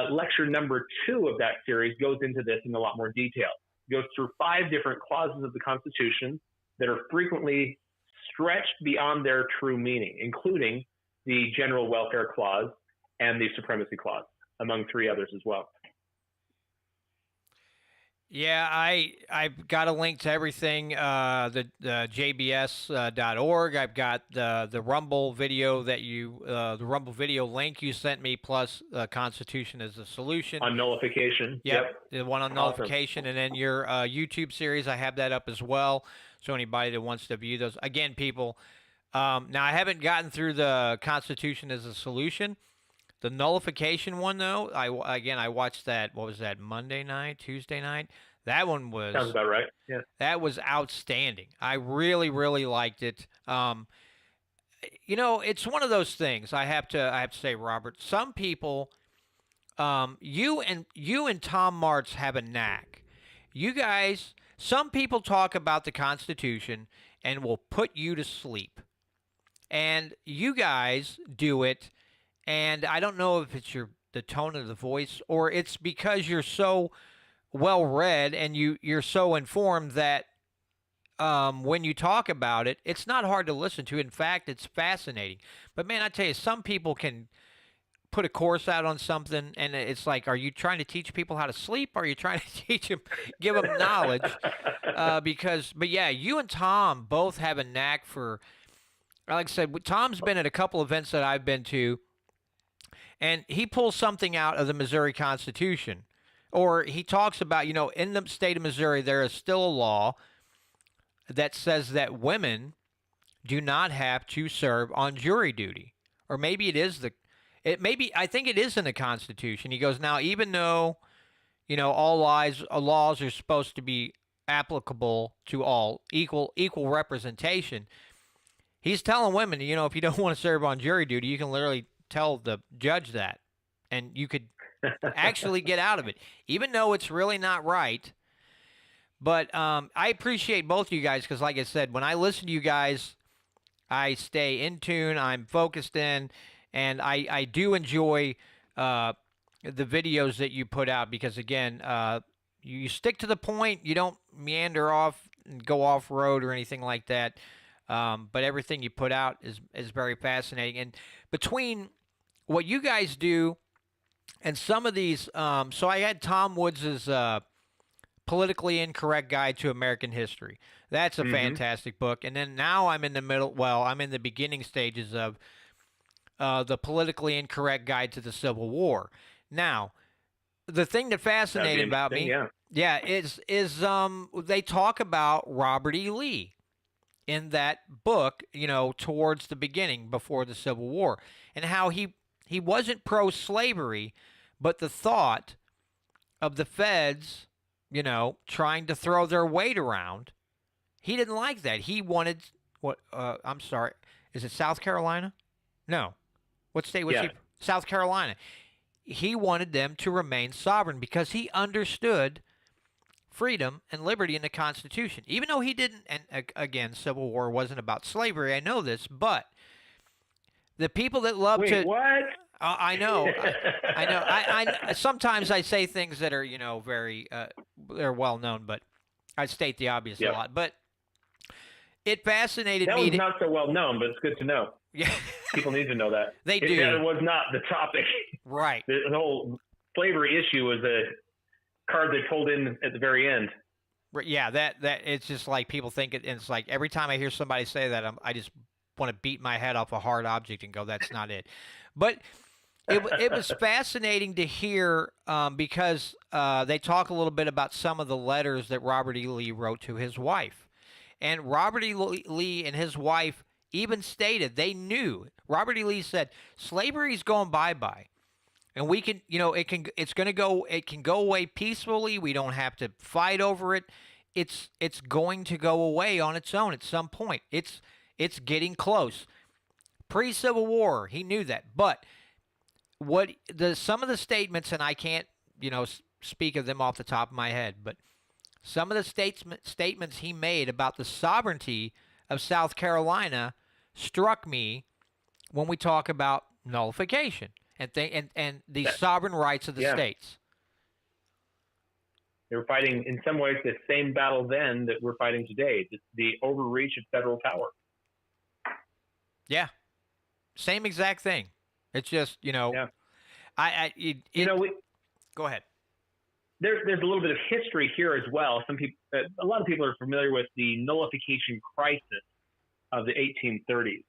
lecture number 2 of that series goes into this in a lot more detail. It goes through 5 different clauses of the Constitution that are frequently stretched beyond their true meaning, including the General Welfare Clause and the Supremacy Clause, among 3 others as well. Yeah, I've got a link to everything, the jbs.org. I've got the Rumble video that the Rumble video link you sent me, plus Constitution as a Solution. On nullification. Yep, the one on nullification. And then your YouTube series, I have that up as well. So anybody that wants to view those. Again, people, now I haven't gotten through the Constitution as a Solution. The nullification one, though, I watched that, what was that, Monday night, Tuesday night? That one was... Sounds about right, yeah. That was outstanding. I really, really liked it. It's one of those things, I have to say, Robert. Some people, you and Tom Martz have a knack. You guys, some people talk about the Constitution and will put you to sleep. And you guys do it. And I don't know if it's the tone of the voice, or it's because you're so well read and you're so informed that when you talk about it, it's not hard to listen to. In fact, it's fascinating. But man, I tell you, some people can put a course out on something, and it's like, are you trying to teach people how to sleep? Or are you trying to give them knowledge? But yeah, you and Tom both have a knack for, like I said, Tom's been at a couple events that I've been to. And he pulls something out of the Missouri Constitution, or he talks about, in the state of Missouri, there is still a law that says that women do not have to serve on jury duty. Or maybe I think it is in the Constitution. He goes, now, even though, all laws are supposed to be applicable to all, equal representation, he's telling women, if you don't want to serve on jury duty, you can literally tell the judge that, and you could actually get out of it, even though it's really not right. But I appreciate both of you guys, because like I said, when I listen to you guys, I stay in tune, I'm focused in, And I do enjoy the videos that you put out because, again, you stick to the point. You don't meander off and go off road or anything like that. But everything you put out is very fascinating. And between what you guys do and some of these, so I had Tom Woods's Politically Incorrect Guide to American History. That's a fantastic book. And then now I'm in the middle. Well, I'm in the beginning stages of the Politically Incorrect Guide to the Civil War. Now, the thing that fascinated about me, is they talk about Robert E. Lee in that book, towards the beginning before the Civil War, and how he wasn't pro-slavery, but the thought of the feds, trying to throw their weight around, he didn't like that. He wanted I'm sorry, is it South Carolina? No. What state was he? South Carolina. He wanted them to remain sovereign because he understood freedom and liberty in the Constitution. Even though he didn't, and again, Civil War wasn't about slavery, I know this, but the people that love to... what? I know. I know. I sometimes I say things that are, very, they're well known, but I state the obvious a lot. But it fascinated me. That was not so well known, but it's good to know. Yeah. People need to know that. They do. That was not the topic. Right. The whole slavery issue was a card they pulled in at the very end. Yeah, that it's just like people think it, and it's like every time I hear somebody say that, I just want to beat my head off a hard object and go, that's not it. But it was fascinating to hear because they talk a little bit about some of the letters that Robert E. Lee wrote to his wife. And Robert E. Lee and his wife even stated they knew. Robert E. Lee said, slavery's going bye-bye. And we can, it can go away peacefully. We don't have to fight over it. It's going to go away on its own at some point. It's getting close. Pre-Civil War, he knew that. But some of the statements, and I can't, speak of them off the top of my head, but some of the statements he made about the sovereignty of South Carolina struck me when we talk about nullification and the sovereign rights of the states. They were fighting, in some ways, the same battle then that we're fighting today, the overreach of federal power. Yeah. Same exact thing. It's just, go ahead. There's a little bit of history here as well. A lot of people are familiar with the nullification crisis of the 1830s.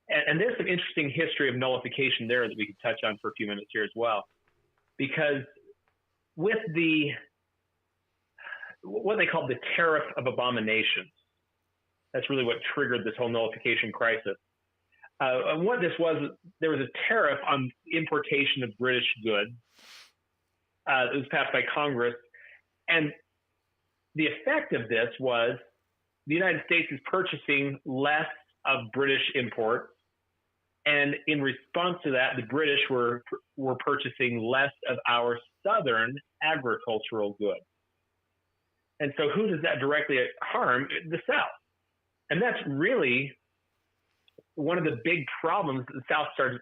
And there's some interesting history of nullification there that we could touch on for a few minutes here as well. Because with what they called the tariff of abominations, that's really what triggered this whole nullification crisis. And what this was, there was a tariff on importation of British goods. It was passed by Congress. And the effect of this was the United States is purchasing less of British imports. And in response to that, the British were purchasing less of our southern agricultural goods. And so who does that directly harm? The South. And that's really one of the big problems that the South started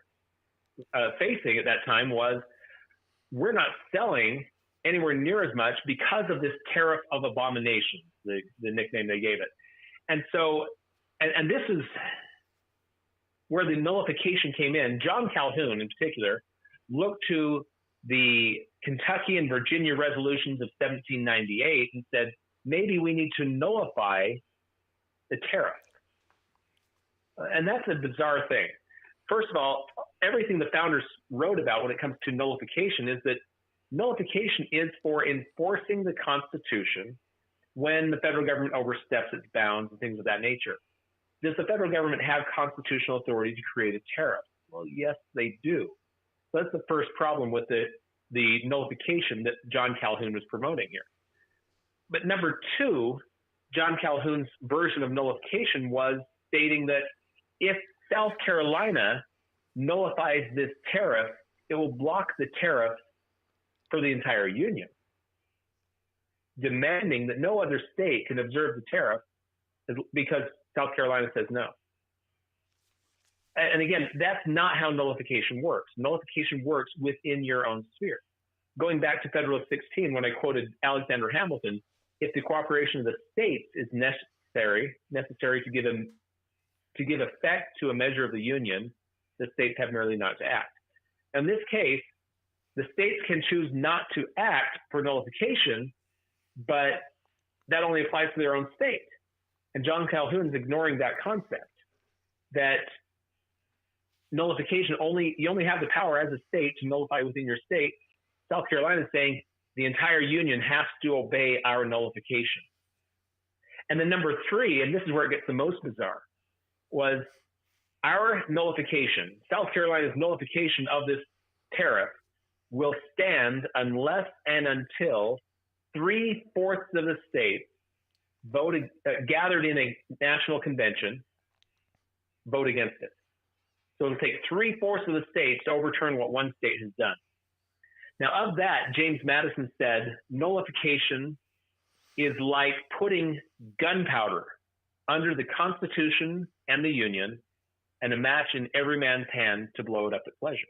facing at that time was we're not selling anywhere near as much because of this tariff of abomination, the nickname they gave it. And so, and this is where the nullification came in. John Calhoun, in particular, looked to the Kentucky and Virginia resolutions of 1798 and said, maybe we need to nullify the tariff. And that's a bizarre thing. First of all, everything the founders wrote about when it comes to nullification is that nullification is for enforcing the Constitution when the federal government oversteps its bounds and things of that nature. Does the federal government have constitutional authority to create a tariff? Well, yes, they do. So that's the first problem with the nullification that John Calhoun was promoting here. But number two, John Calhoun's version of nullification was stating that if South Carolina nullifies this tariff, it will block the tariff for the entire Union, demanding that no other state can observe the tariff because South Carolina says no. And again, that's not how nullification works. Nullification works within your own sphere. Going back to Federalist 16, when I quoted Alexander Hamilton, if the cooperation of the states is necessary to give effect to a measure of the Union, the states have merely not to act. In this case, the states can choose not to act for nullification, but that only applies to their own state. And John Calhoun's ignoring that concept, that nullification you only have the power as a state to nullify within your state. South Carolina is saying the entire Union has to obey our nullification. And then number 3, and this is where it gets the most bizarre, was our nullification, South Carolina's nullification of this tariff, will stand unless and until 3/4 of the states gathered in a national convention vote against it. So it'll take 3/4 of the states to overturn what one state has done. Now, of that, James Madison said, nullification is like putting gunpowder under the Constitution and the Union and a match in every man's hand to blow it up at pleasure.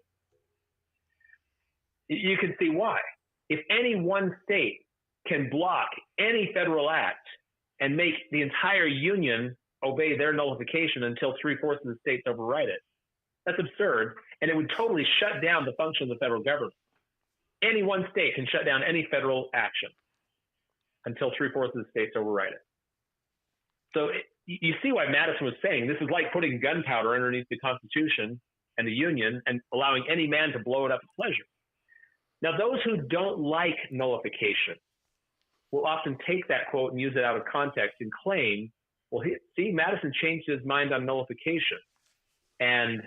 You can see why. If any one state can block any federal act and make the entire Union obey their nullification until 3/4 of the states override it, that's absurd, and it would totally shut down the function of the federal government. Any one state can shut down any federal action until 3/4 of the states override it. So you see why Madison was saying this is like putting gunpowder underneath the Constitution and the Union and allowing any man to blow it up at pleasure. Now, those who don't like nullification will often take that quote and use it out of context and claim, well, see, Madison changed his mind on nullification and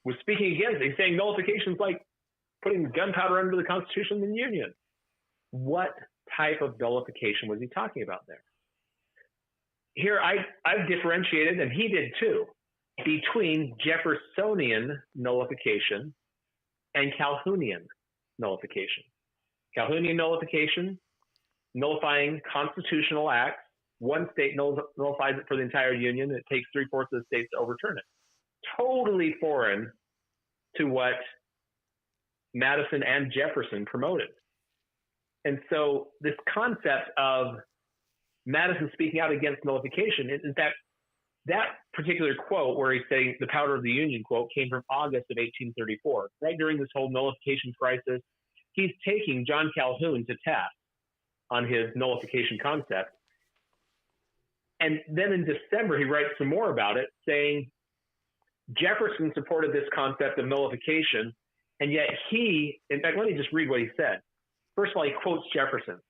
was speaking against it. He's saying nullification is like putting gunpowder under the Constitution and the Union. What type of nullification was he talking about there? Here, I've differentiated, and he did too, between Jeffersonian nullification and Calhounian nullification. Calhounian nullification, nullifying constitutional acts. One state nullifies it for the entire Union, and it takes 3/4 of the states to overturn it. Totally foreign to what Madison and Jefferson promoted. And so this concept of Madison speaking out against nullification, in fact, that particular quote where he's saying the powder of the Union quote came from August of 1834. Right during this whole nullification crisis, he's taking John Calhoun to task on his nullification concept. And then in December, he writes some more about it, saying Jefferson supported this concept of nullification, and yet in fact, let me just read what he said. First of all, he quotes Jefferson.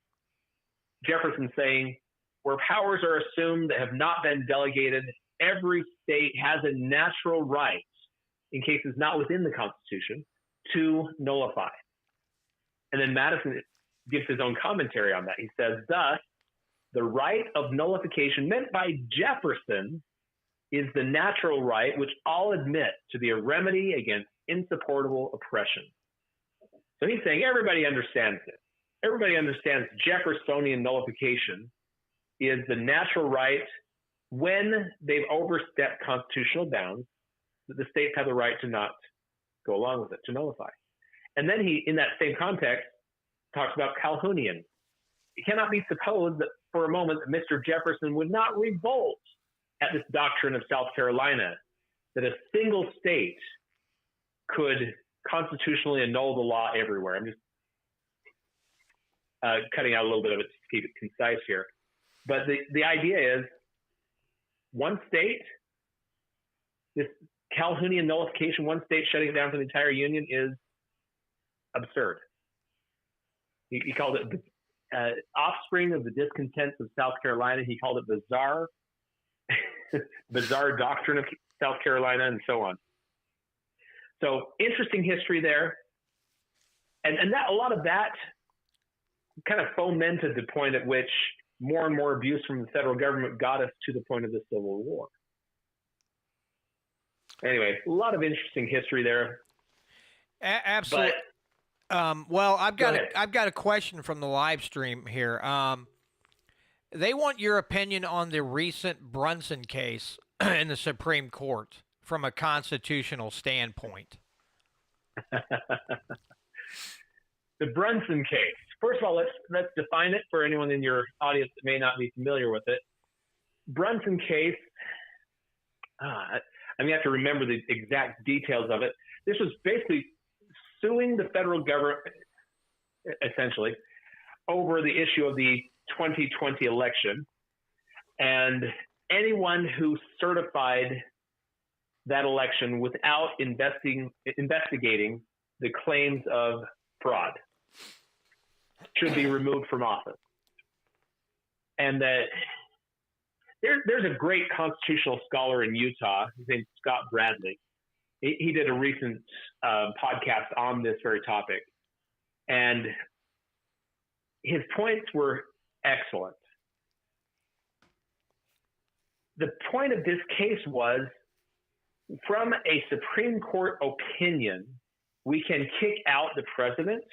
Jefferson saying, where powers are assumed that have not been delegated, every state has a natural right, in cases not within the Constitution, to nullify. And then Madison gives his own commentary on that. He says, thus, the right of nullification meant by Jefferson is the natural right which all admit to be a remedy against insupportable oppression. So he's saying everybody understands it. Everybody understands Jeffersonian nullification is the natural right when they've overstepped constitutional bounds, that the states have the right to not go along with it, to nullify. And then he, in that same context, talks about Calhounian. It cannot be supposed that for a moment that Mr. Jefferson would not revolt at this doctrine of South Carolina, that a single state could constitutionally annul the law everywhere. I'm just cutting out a little bit of it to keep it concise here. But the idea is one state, this Calhounian nullification, one state shutting it down for the entire Union is absurd. He called it the offspring of the discontents of South Carolina. He called it bizarre, bizarre doctrine of South Carolina, and so on. So interesting history there. And that a lot of that kind of fomented the point at which more and more abuse from the federal government got us to the point of the Civil War. Anyway, a lot of interesting history there. Absolutely. Well, I've got a question from the live stream here. They want your opinion on the recent Brunson case in the Supreme Court. from a constitutional standpoint? The Brunson case. First of all, let's define it for anyone in your audience that may not be familiar with it. Brunson case, I have to remember the exact details of it. This was basically suing the federal government, essentially, over the issue of the 2020 election. And anyone who certified that election without investigating the claims of fraud should be removed from office. And that there's a great constitutional scholar in Utah, his name's Scott Bradley. He did a recent podcast on this very topic. And his points were excellent. The point of this case was, from a Supreme Court opinion, we can kick out the president.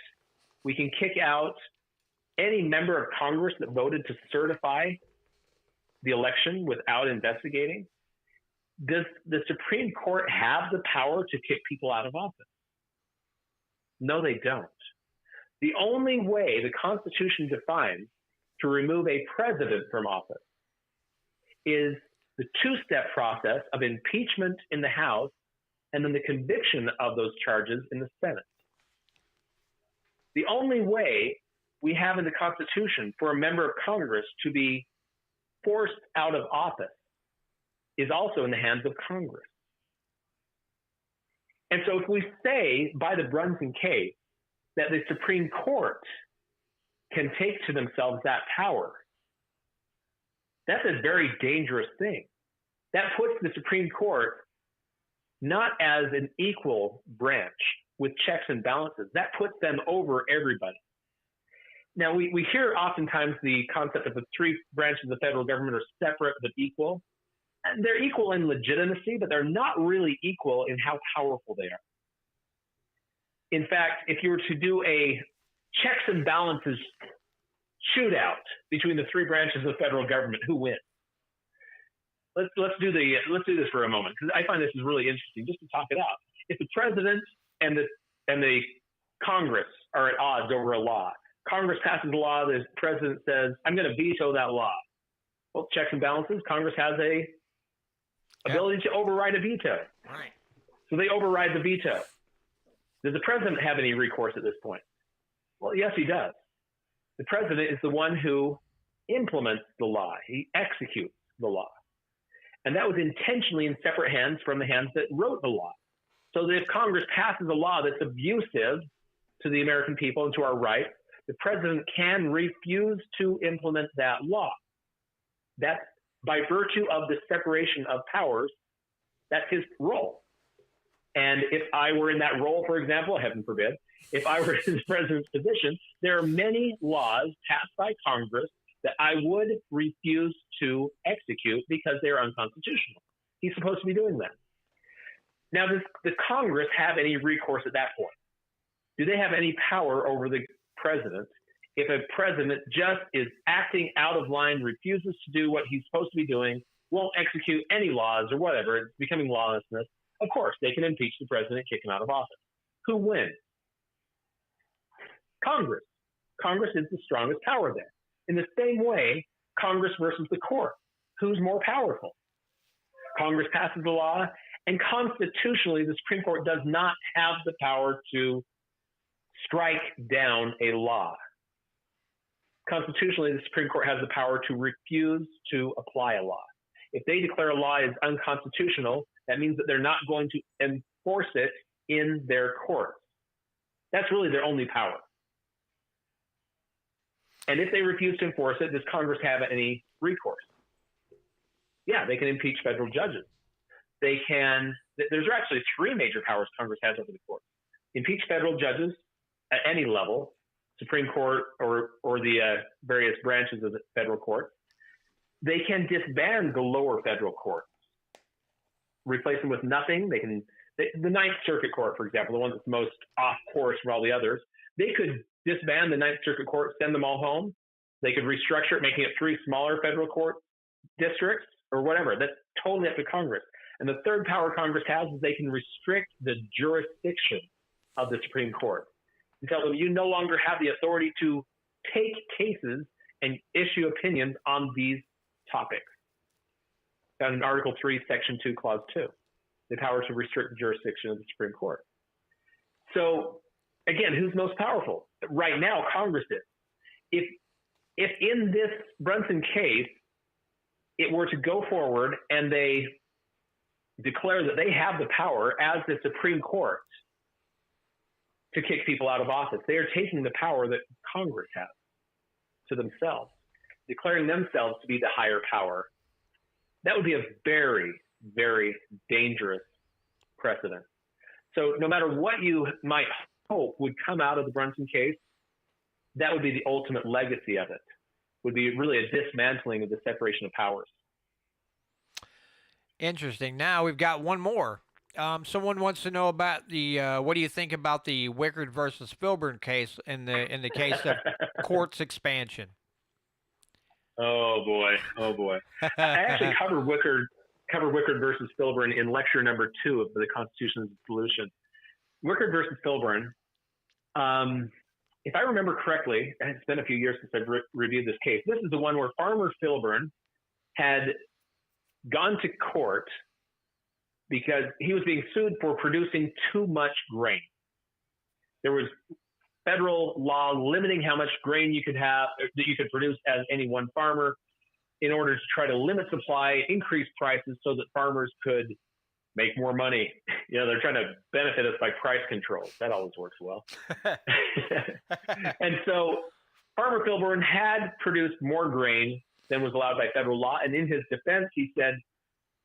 We can kick out any member of Congress that voted to certify the election without investigating. Does the Supreme Court have the power to kick people out of office? No, they don't. The only way the Constitution defines to remove a president from office is the two-step process of impeachment in the House and then the conviction of those charges in the Senate. The only way we have in the Constitution for a member of Congress to be forced out of office is also in the hands of Congress. And so if we say by the Brunson case that the Supreme Court can take to themselves that power, that's a very dangerous thing. That puts the Supreme Court not as an equal branch with checks and balances. That puts them over everybody. Now, we hear oftentimes the concept of the three branches of the federal government are separate but equal. And they're equal in legitimacy, but they're not really equal in how powerful they are. In fact, if you were to do a checks and balances shootout between the three branches of the federal government, who wins? Let's do this for a moment, because I find this is really interesting, just to talk it out. If the president and the Congress are at odds over a law, Congress passes a law, the president says, I'm going to veto that law. Well, checks and balances, Congress has a ability to override a veto. Right. So they override the veto. Does the president have any recourse at this point? Well, yes, he does. The president is the one who implements the law. He executes the law. And that was intentionally in separate hands from the hands that wrote the law. So that if Congress passes a law that's abusive to the American people and to our rights, the president can refuse to implement that law. That's by virtue of the separation of powers, that's his role. And if I were in that role, for example, heaven forbid, if I were in the president's position, there are many laws passed by Congress that I would refuse to execute because they're unconstitutional. He's supposed to be doing that. Now, does the Congress have any recourse at that point? Do they have any power over the president if a president just is acting out of line, refuses to do what he's supposed to be doing, won't execute any laws or whatever, it's becoming lawlessness? Of course, they can impeach the president, kick him out of office. Who wins? Congress. Congress is the strongest power there. In the same way, Congress versus the court. Who's more powerful? Congress passes a law, and constitutionally, the Supreme Court does not have the power to strike down a law. Constitutionally, the Supreme Court has the power to refuse to apply a law. If they declare a law is unconstitutional, that means that they're not going to enforce it in their courts. That's really their only power. And if they refuse to enforce it, does Congress have any recourse? Yeah, they can impeach federal judges. They can, there's actually three major powers Congress has over the courts. Impeach federal judges at any level, Supreme Court or the various branches of the federal court. They can disband the lower federal courts, replace them with nothing. They can, the Ninth Circuit Court, for example, the one that's most off course from all the others, they could disband the Ninth Circuit Court, send them all home. They could restructure it, making it three smaller federal court districts or whatever. That's totally up to Congress. And the third power Congress has is they can restrict the jurisdiction of the Supreme Court and tell them you no longer have the authority to take cases and issue opinions on these topics. Found in Article 3, Section 2, Clause 2, the power to restrict the jurisdiction of the Supreme Court. So, again, who's most powerful? Right now, Congress is. If in this Brunson case, it were to go forward and they declare that they have the power as the Supreme Court to kick people out of office, they are taking the power that Congress has to themselves, declaring themselves to be the higher power. That would be a very, very dangerous precedent. So no matter what you might hope would come out of the Brunson case, that would be the ultimate legacy of it, would be really a dismantling of the separation of powers. Interesting. Now we've got one more. Someone wants to know about the what do you think about the Wickard versus Filburn case in the case of courts expansion? Oh boy. I actually covered Wickard versus Filburn in lecture number 2 of the Constitution's Solution. Wickard versus Filburn, if I remember correctly, and it's been a few years since I've reviewed this case, this is the one where Farmer Filburn had gone to court because he was being sued for producing too much grain. There was federal law limiting how much grain you could have, that you could produce as any one farmer, in order to try to limit supply, increase prices so that farmers could make more money. They're trying to benefit us by price control. That always works well. And so Farmer Filburn had produced more grain than was allowed by federal law. And in his defense, he said,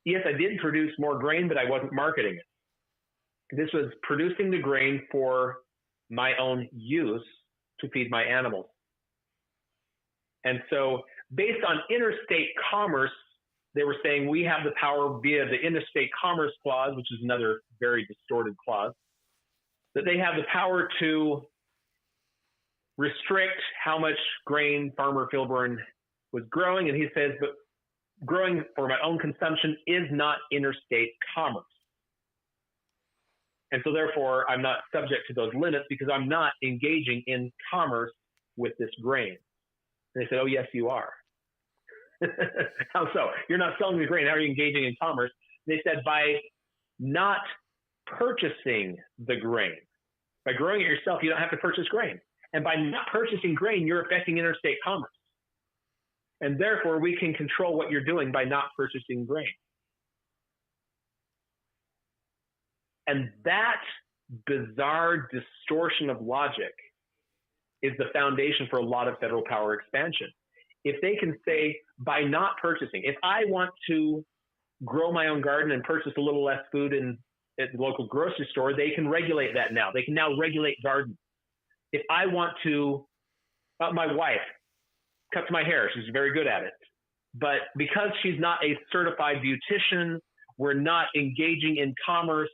yes, I did produce more grain, but I wasn't marketing it. This was producing the grain for my own use to feed my animals. And so based on interstate commerce, they were saying we have the power via the Interstate Commerce Clause, which is another very distorted clause, that they have the power to restrict how much grain Farmer Filburn was growing. And he says, but growing for my own consumption is not interstate commerce. And so therefore, I'm not subject to those limits because I'm not engaging in commerce with this grain. And they said, oh, yes, you are. How so? You're not selling the grain. How are you engaging in commerce? They said by not purchasing the grain. By growing it yourself, you don't have to purchase grain. And by not purchasing grain, you're affecting interstate commerce. And therefore, we can control what you're doing by not purchasing grain. And that bizarre distortion of logic is the foundation for a lot of federal power expansion. If they can say, by not purchasing, if I want to grow my own garden and purchase a little less food at the local grocery store, they can regulate that now. They can now regulate gardens. If I want to, my wife cuts my hair. She's very good at it. But because she's not a certified beautician, we're not engaging in commerce.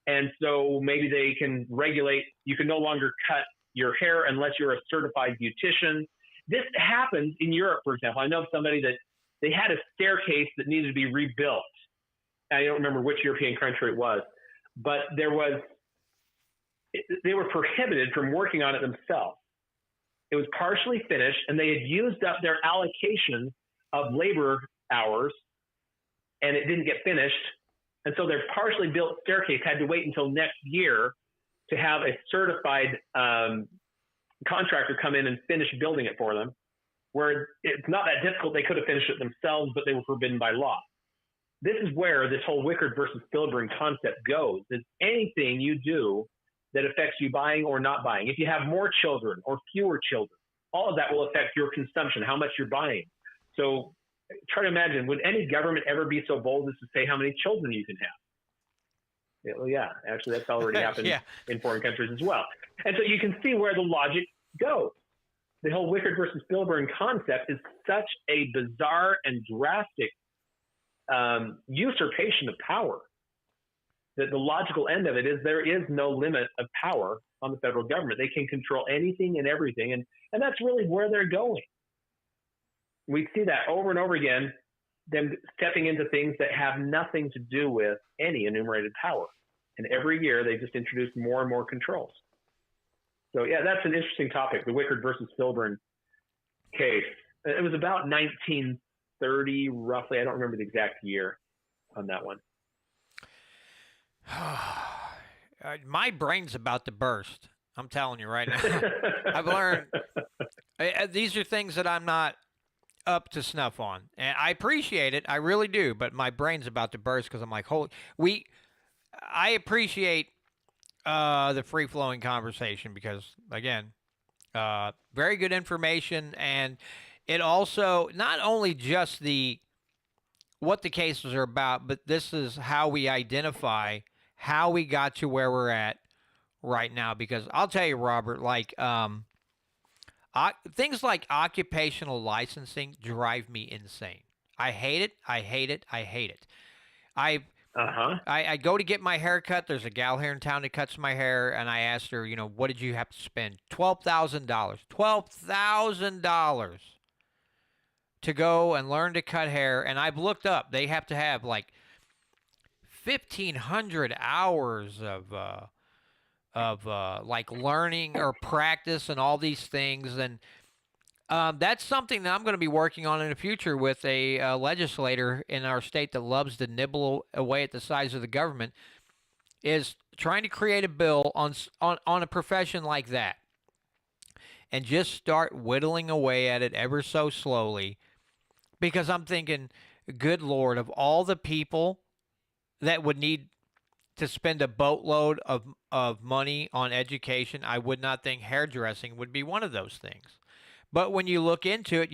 And so maybe they can regulate, you can no longer cut your hair unless you're a certified beautician. This happens in Europe, for example. I know somebody that they had a staircase that needed to be rebuilt. I don't remember which European country it was, but they were prohibited from working on it themselves. It was partially finished, and they had used up their allocation of labor hours, and it didn't get finished. And so their partially built staircase had to wait until next year to have a certified contractor come in and finish building it for them, where it's not that difficult. They could have finished it themselves, but they were forbidden by law. This is where this whole Wickard versus Filburn concept goes, is anything you do that affects you buying or not buying. If you have more children or fewer children, all of that will affect your consumption, how much you're buying. So try to imagine, would any government ever be so bold as to say how many children you can have? Well, yeah, actually, that's already happened in foreign countries as well. And so you can see where the logic goes. The whole Wickard versus Filburn concept is such a bizarre and drastic usurpation of power that the logical end of it is there is no limit of power on the federal government. They can control anything and everything. And that's really where they're going. We see that over and over again. them stepping into things that have nothing to do with any enumerated power. And every year they just introduce more and more controls. So yeah, that's an interesting topic, the Wickard versus Filburn case. It was about 1930, roughly. I don't remember the exact year on that one. My brain's about to burst. I'm telling you right now. I've learned these are things that I'm not up to snuff on, and I appreciate it. I really do. But my brain's about to burst because I'm like, I appreciate the free flowing conversation because again, very good information, and it also not only just what the cases are about, but this is how we identify how we got to where we're at right now. Because I'll tell you, Robert, like things like occupational licensing drive me insane. I hate it. I hate it. I hate it. I go to get my hair cut. There's a gal here in town that cuts my hair, and I asked her, what did you have to spend? $12,000. $12,000 to go and learn to cut hair. And I've looked up. They have to have like 1,500 hours of like learning or practice and all these things. And that's something that I'm going to be working on in the future with a legislator in our state that loves to nibble away at the size of the government, is trying to create a bill on a profession like that and just start whittling away at it ever so slowly. Because I'm thinking, good Lord, of all the people that would need to spend a boatload of money on education, I would not think hairdressing would be one of those things. But when you look into it,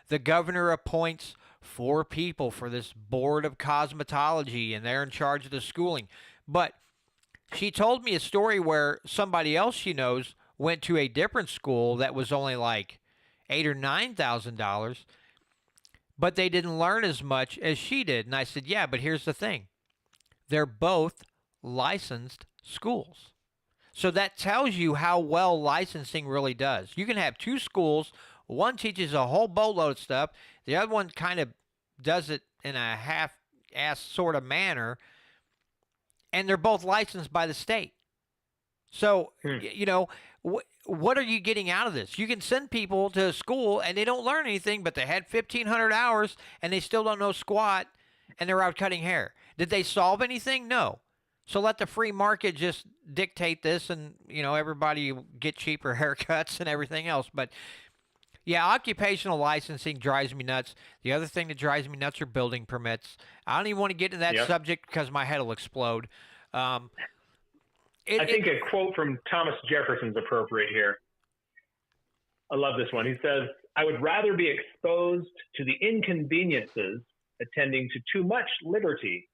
the governor appoints 4 people for this board of cosmetology, and they're in charge of the schooling. But she told me a story where somebody else she knows went to a different school that was only like $8,000 or $9,000, but they didn't learn as much as she did. And I said, yeah, but here's the thing. They're both licensed schools. So that tells you how well licensing really does. You can have 2 schools. One teaches a whole boatload of stuff. The other one kind of does it in a half-ass sort of manner. And they're both licensed by the state. So, what are you getting out of this? You can send people to school and they don't learn anything, but they had 1,500 hours and they still don't know squat and they're out cutting hair. Did they solve anything? No. So let the free market just dictate this and, everybody get cheaper haircuts and everything else. But, yeah, occupational licensing drives me nuts. The other thing that drives me nuts are building permits. I don't even want to get into that subject because my head will explode. I think a quote from Thomas Jefferson's appropriate here. I love this one. He says, I would rather be exposed to the inconveniences attending to too much liberty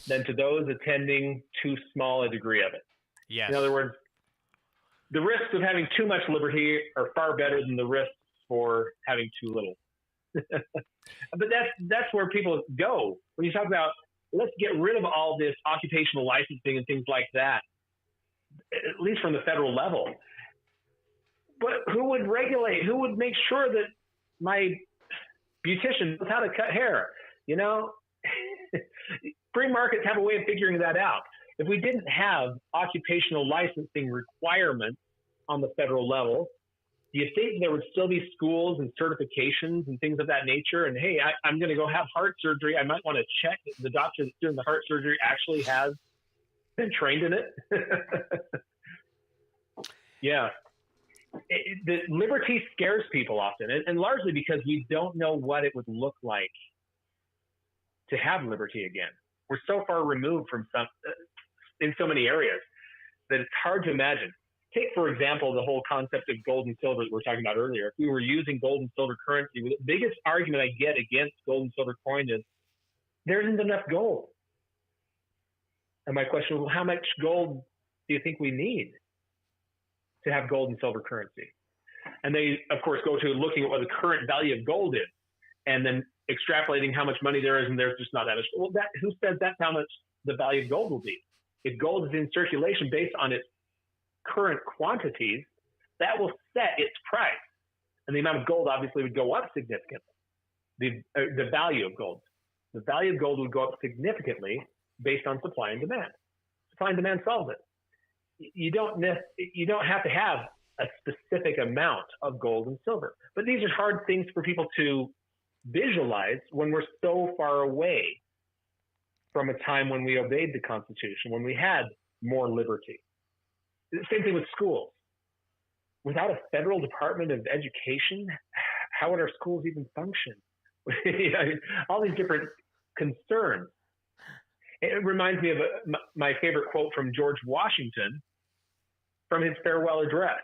than to those attending too small a degree of it. Yes. In other words, the risks of having too much liberty are far better than the risks for having too little. But that's where people go. When you talk about, let's get rid of all this occupational licensing and things like that, at least from the federal level. But who would regulate? Who would make sure that my beautician knows how to cut hair? Free markets have a way of figuring that out. If we didn't have occupational licensing requirements on the federal level, do you think there would still be schools and certifications and things of that nature? And hey, I'm going to go have heart surgery. I might want to check that the doctor that's doing the heart surgery actually has been trained in it. Yeah. The liberty scares people often, and largely because we don't know what it would look like to have liberty again. We're so far removed from in so many areas that it's hard to imagine. Take, for example, the whole concept of gold and silver that we were talking about earlier. If we were using gold and silver currency, the biggest argument I get against gold and silver coin is there isn't enough gold. And my question is, well, how much gold do you think we need to have gold and silver currency? And they, of course, go to looking at what the current value of gold is and then extrapolating how much money there is, and there's just not that much. Well, who says that's how much the value of gold will be? If gold is in circulation based on its current quantities, that will set its price. And the amount of gold obviously would go up significantly, the value of gold. the value of gold would go up significantly based on supply and demand. Supply and demand solves it. You don't have to have a specific amount of gold and silver. But these are hard things for people to visualize when we're so far away from a time when we obeyed the Constitution, when we had more liberty. The same thing with schools. Without a federal Department of Education, how would our schools even function? All these different concerns. It reminds me of my favorite quote from George Washington from his farewell address.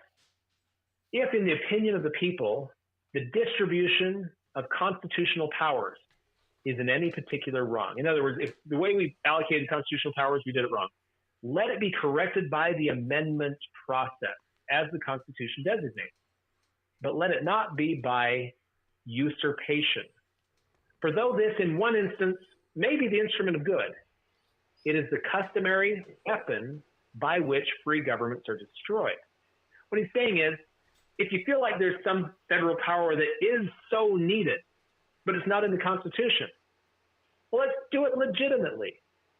If, in the opinion of the people, the distribution of constitutional powers is in any particular wrong, in other words, if the way we allocated constitutional powers, we did it wrong, let it be corrected by the amendment process as the Constitution designates. But let it not be by usurpation. For though this, in one instance, may be the instrument of good, it is the customary weapon by which free governments are destroyed. What he's saying is, if you feel like there's some federal power that is so needed, but it's not in the Constitution, well, let's do it legitimately.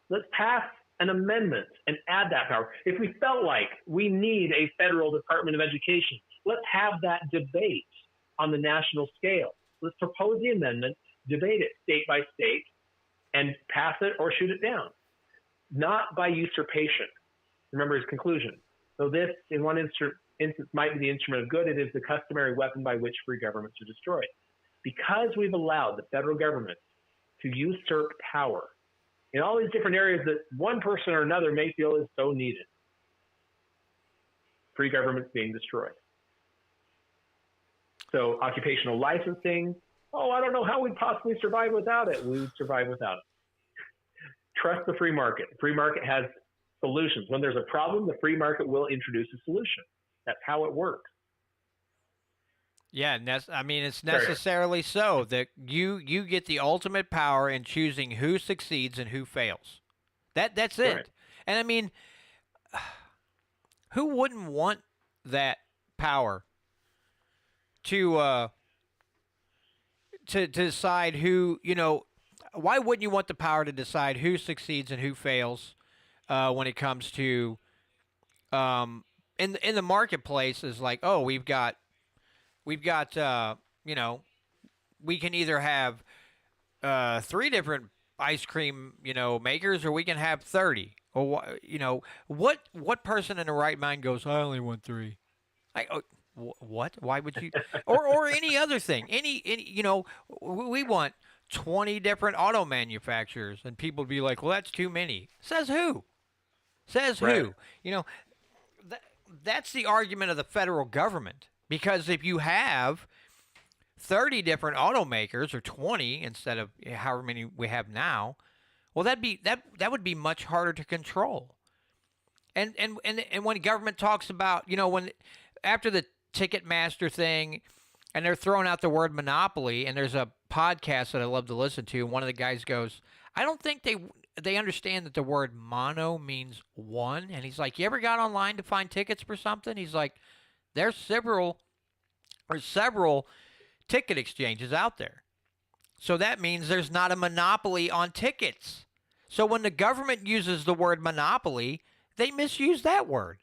Let's pass an amendment and add that power. If we felt like we need a federal Department of Education, let's have that debate on the national scale. Let's propose the amendment, debate it state by state, and pass it or shoot it down. Not by usurpation. Remember his conclusion. So this, in one instance, might be the instrument of good. It is the customary weapon by which free governments are destroyed. Because we've allowed the federal government to usurp power in all these different areas that one person or another may feel is so needed, free governments being destroyed. So occupational licensing, I don't know how we'd possibly survive without it. We would survive without it. Trust the free market. The free market has solutions. When there's a problem, the free market will introduce a solution. That's how it works. Yeah, it's necessarily so that you get the ultimate power in choosing who succeeds and who fails. That's it. Right. And I mean, who wouldn't want that power to decide who, why wouldn't you want the power to decide who succeeds and who fails when it comes to in the marketplace is like, we've got we can either have 3 different ice cream, makers, or we can have 30. Or what person in the right mind goes, I only want 3? What? Why would you? or any other thing? We want 20 different auto manufacturers, and people would be like, well, that's too many. Says who? Says right. who? That's the argument of the federal government. Because if you have 30 different automakers, or 20 instead of however many we have now, well, that would be much harder to control. And when government talks about, when after the Ticketmaster thing, and they're throwing out the word monopoly, and there's a podcast that I love to listen to, and one of the guys goes, I don't think they understand that the word mono means one. And he's like, you ever got online to find tickets for something? He's like, there's several ticket exchanges out there. So that means there's not a monopoly on tickets. So when the government uses the word monopoly, they misuse that word.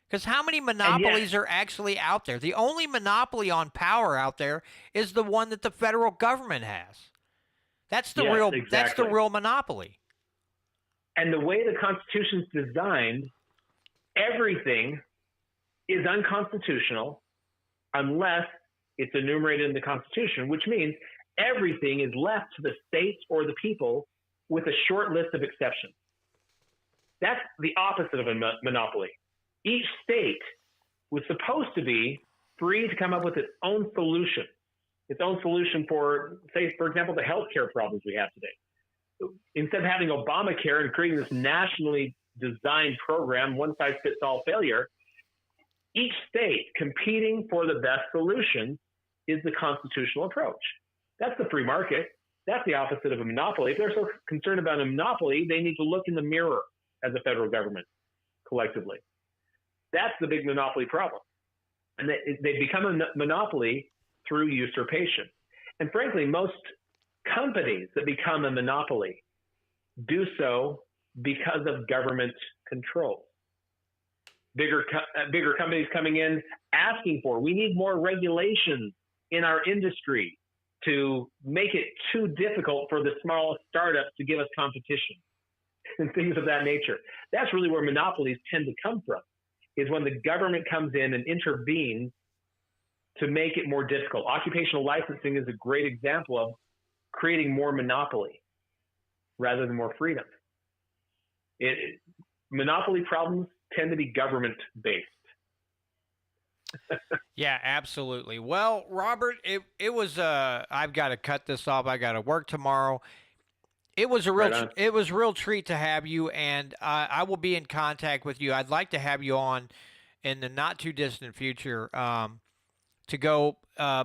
Because how many monopolies are actually out there? The only monopoly on power out there is the one that the federal government has. That's the That's the real monopoly. And the way the Constitution's designed, everything is unconstitutional unless it's enumerated in the Constitution, which means everything is left to the states or the people with a short list of exceptions. That's the opposite of a monopoly. Each state was supposed to be free to come up with its own solution for, say, for example, the healthcare problems we have today. Instead of having Obamacare and creating this nationally designed program, one-size-fits-all failure, each state competing for the best solution is the constitutional approach. That's the free market. That's the opposite of a monopoly. If they're so concerned about a monopoly, they need to look in the mirror as a federal government collectively. That's the big monopoly problem. And they become a monopoly through usurpation. And frankly, most Companies that become a monopoly do so because of government control. Bigger companies coming in asking for, we need more regulations in our industry to make it too difficult for the small startups to give us competition and things of that nature. That's really where monopolies tend to come from, is when the government comes in and intervenes to make it more difficult. Occupational licensing is a great example of creating more monopoly rather than more freedom. Monopoly problems tend to be government-based. Yeah, absolutely. Well, Robert, it was I've got to cut this off. I got to work tomorrow. It was a real treat to have you, and I will be in contact with you. I'd like to have you on in the not too distant future to go. I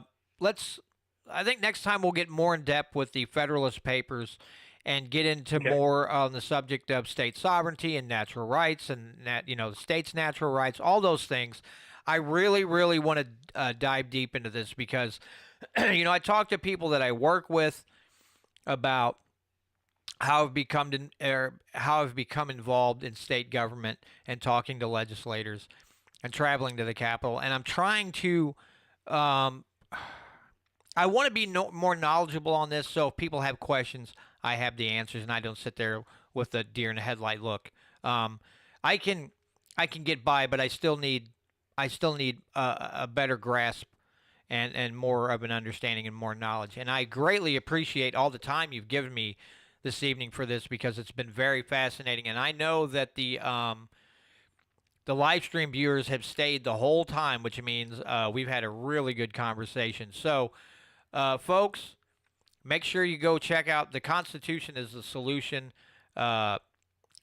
think next time we'll get more in depth with the Federalist Papers and get into more on the subject of state sovereignty and natural rights and the state's natural rights, all those things. I really, really want to dive deep into this because, I talk to people that I work with about how I've become involved in state government and talking to legislators and traveling to the Capitol, and I'm trying to. I want to be more knowledgeable on this, so if people have questions, I have the answers, and I don't sit there with a deer in the headlight look. I can get by, but I still need a better grasp and more of an understanding and more knowledge. And I greatly appreciate all the time you've given me this evening for this because it's been very fascinating. And I know that the live stream viewers have stayed the whole time, which means we've had a really good conversation. So, folks, make sure you go check out The Constitution is the Solution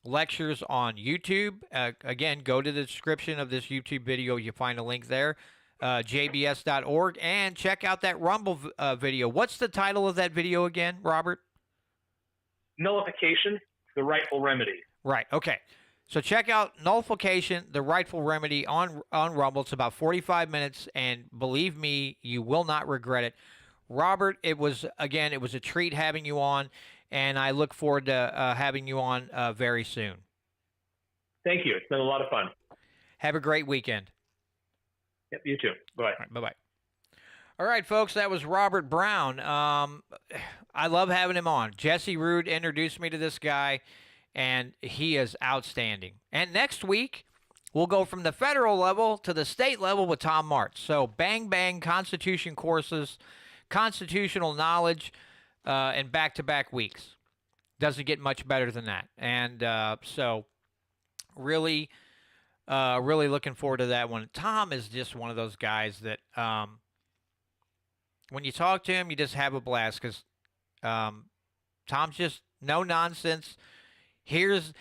lectures on YouTube. Again, go to the description of this YouTube video. You find a link there, jbs.org, and check out that Rumble video. What's the title of that video again, Robert? Nullification, the rightful remedy. Right, okay. So check out Nullification, the rightful remedy on Rumble. It's about 45 minutes, and believe me, you will not regret it. Robert, it was a treat having you on, and I look forward to having you on very soon. Thank you. It's been a lot of fun. Have a great weekend. Yep, you too. Bye. All right, bye-bye. All right, folks, that was Robert Brown. I love having him on. Jesse Root introduced me to this guy, and he is outstanding. And next week, we'll go from the federal level to the state level with Tom Martz. So bang, bang, Constitution courses, constitutional knowledge, and back-to-back weeks. Doesn't get much better than that. And so really looking forward to that one. Tom is just one of those guys that when you talk to him, you just have a blast because Tom's just no nonsense. Here's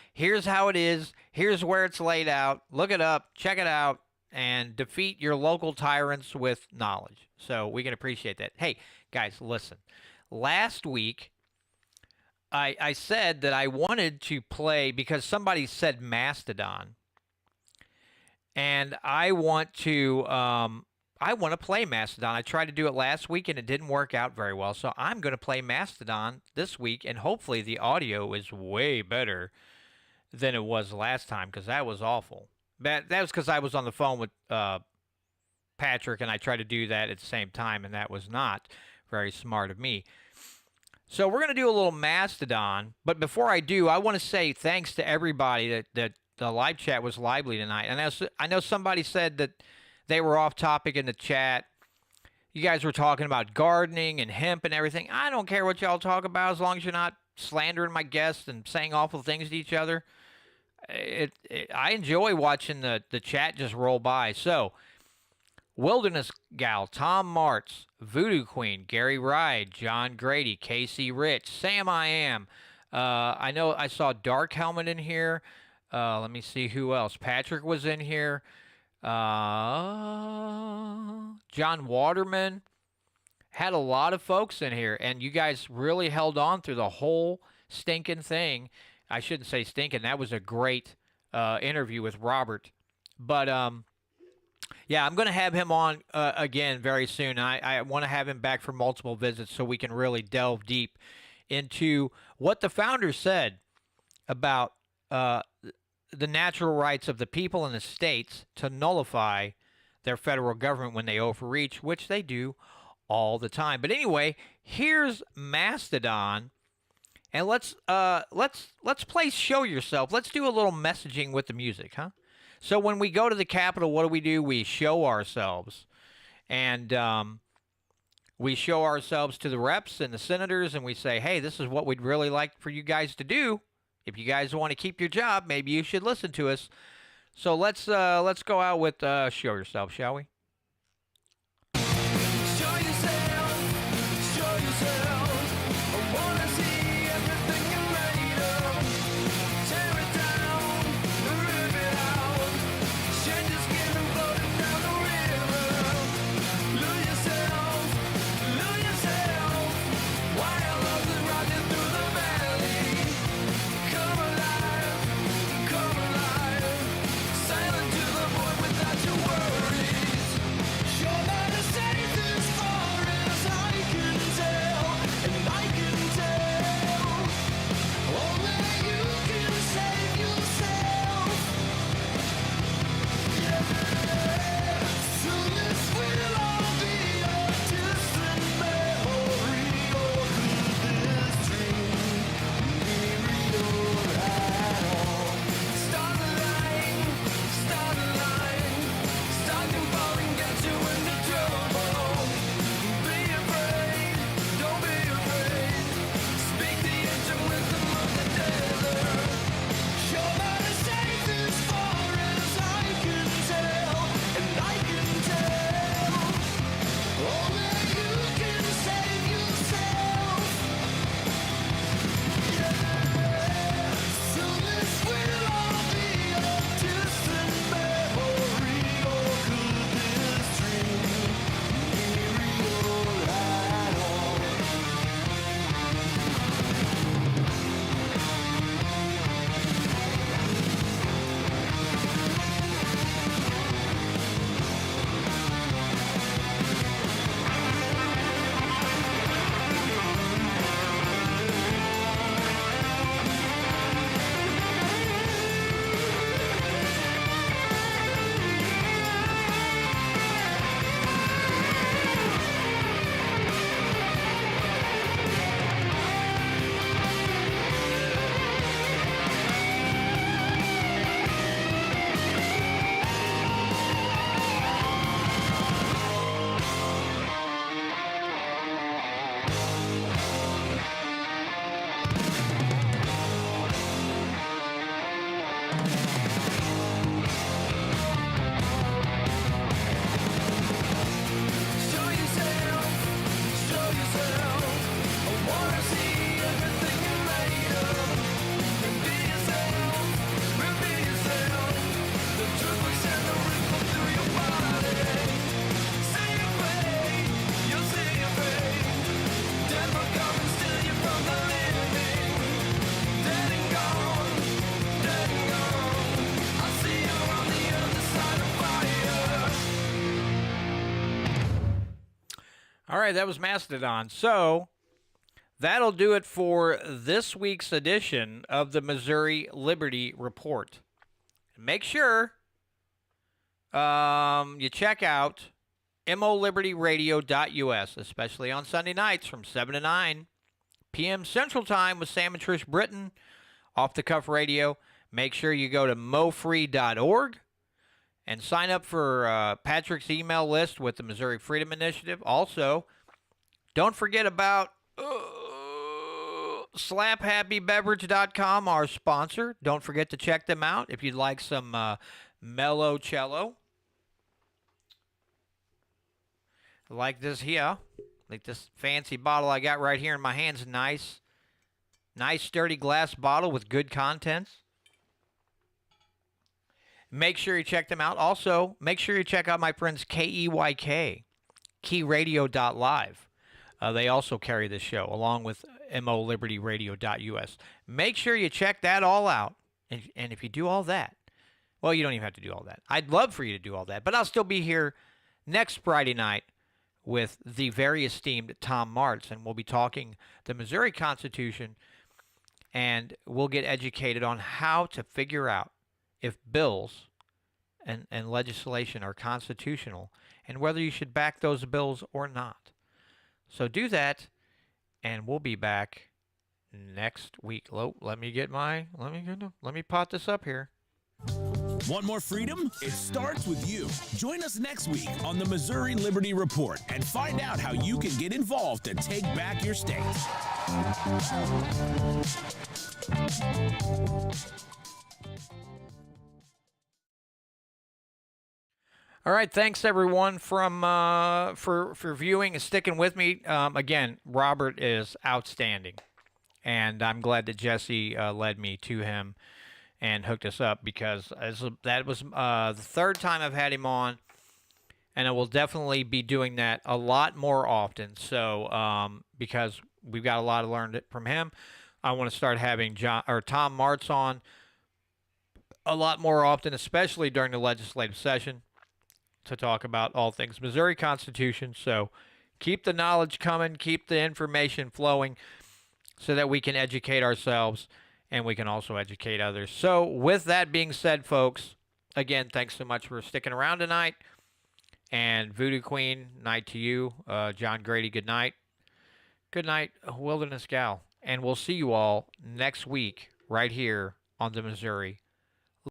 how it is. Here's where it's laid out. Look it up. Check it out. And defeat your local tyrants with knowledge. So we can appreciate that. Hey, guys, listen. Last week, I said that I wanted to play because somebody said Mastodon. And I want to play Mastodon. I tried to do it last week, and it didn't work out very well. So I'm going to play Mastodon this week, and hopefully the audio is way better than it was last time because that was awful. That was because I was on the phone with Patrick, and I tried to do that at the same time, and that was not very smart of me. So we're going to do a little Mastodon, but before I do, I want to say thanks to everybody that the live chat was lively tonight. And I know somebody said that they were off topic in the chat. You guys were talking about gardening and hemp and everything. I don't care what y'all talk about as long as you're not slandering my guests and saying awful things to each other. I enjoy watching the chat just roll by. So, Wilderness Gal, Tom Martz, Voodoo Queen, Gary Ride, John Grady, Casey Rich, Sam I Am. I know I saw Dark Helmet in here. Let me see who else. Patrick was in here. John Waterman. Had a lot of folks in here, and you guys really held on through the whole stinking thing. I shouldn't say stinking. That was a great interview with Robert. But Yeah, I'm going to have him on again very soon. I want to have him back for multiple visits so we can really delve deep into what the founder said about uh, the natural rights of the people in the states to nullify their federal government when they overreach, which they do all the time. But anyway, here's Mastodon, and let's play Show Yourself. Let's do a little messaging with the music, huh? So when we go to the Capitol, what do? We show ourselves, and we show ourselves to the reps and the senators, and we say, hey, this is what we'd really like for you guys to do. If you guys want to keep your job, maybe you should listen to us. So let's go out with Show Yourself, shall we? Show yourself, show yourself. I wanna see everything you're made of. Tear it down, rip it out. Shed your skin and float it down the river. Lose yourself, lose yourself. Wild loves are running through the valley. Come alive, come alive. Silent to the void without your worries. You're not as safe as far as I can tell, and I can tell. Only you can save yourself. Yeah. Soon this will all be a distant memory, or could this dream be real at all? Start the line, start the line. Start to fall and get you into trouble. Be afraid, don't be afraid. Speak the engine with the moon and tether. You're not as safe as far as I can tell, and I can tell. Only you can save yourself. Yeah. Soon this will all be a distant memory, or could this dream be real at all? Show yourself, show yourself. I wanna see everything you're made of. Be yourself, be yourself. The truth will send a ripple through your body. See your fate, you'll see your fate. Death will come and steal you from the living. Dead and gone, dead and gone. I'll see you on the other side of fire. All right, that was Mastodon. So that'll do it for this week's edition of the Missouri Liberty Report. Make sure you check out molibertyradio.us, especially on Sunday nights from 7 to 9 p.m. Central Time with Sam and Trish Britton, Off the Cuff Radio. Make sure you go to mofree.org and sign up for Patrick's email list with the Missouri Freedom Initiative. Also, don't forget about slaphappybeverage.com, our sponsor. Don't forget to check them out if you'd like some mellow cello. Like this here. Like this fancy bottle I got right here in my hands. Nice, sturdy glass bottle with good contents. Make sure you check them out. Also, make sure you check out my friends KEYK, keyradio.live. They also carry this show, along with molibertyradio.us. Make sure you check that all out. And if you do all that, Well, you don't even have to do all that. I'd love for you to do all that, but I'll still be here next Friday night with the very esteemed Tom Martz, and we'll be talking the Missouri Constitution, and we'll get educated on how to figure out if bills and legislation are constitutional and whether you should back those bills or not. So do that, and we'll be back next week. Let me pot this up here. Want more freedom? It starts with you. Join us next week on the Missouri Liberty Report and find out how you can get involved to take back your state. All right, thanks everyone for viewing and sticking with me. Again, Robert is outstanding, and I'm glad that Jesse led me to him and hooked us up, because that was the third time I've had him on, and I will definitely be doing that a lot more often. So because we've got a lot to learn from him, I want to start having Tom Martz on a lot more often, especially during the legislative session, to talk about all things Missouri Constitution. So keep the knowledge coming, keep the information flowing, so that we can educate ourselves and we can also educate others. So with that being said, folks, again, thanks so much for sticking around tonight. And Voodoo Queen, night to you. John Grady, good night. Good night, Wilderness Gal. And we'll see you all next week right here on the Missouri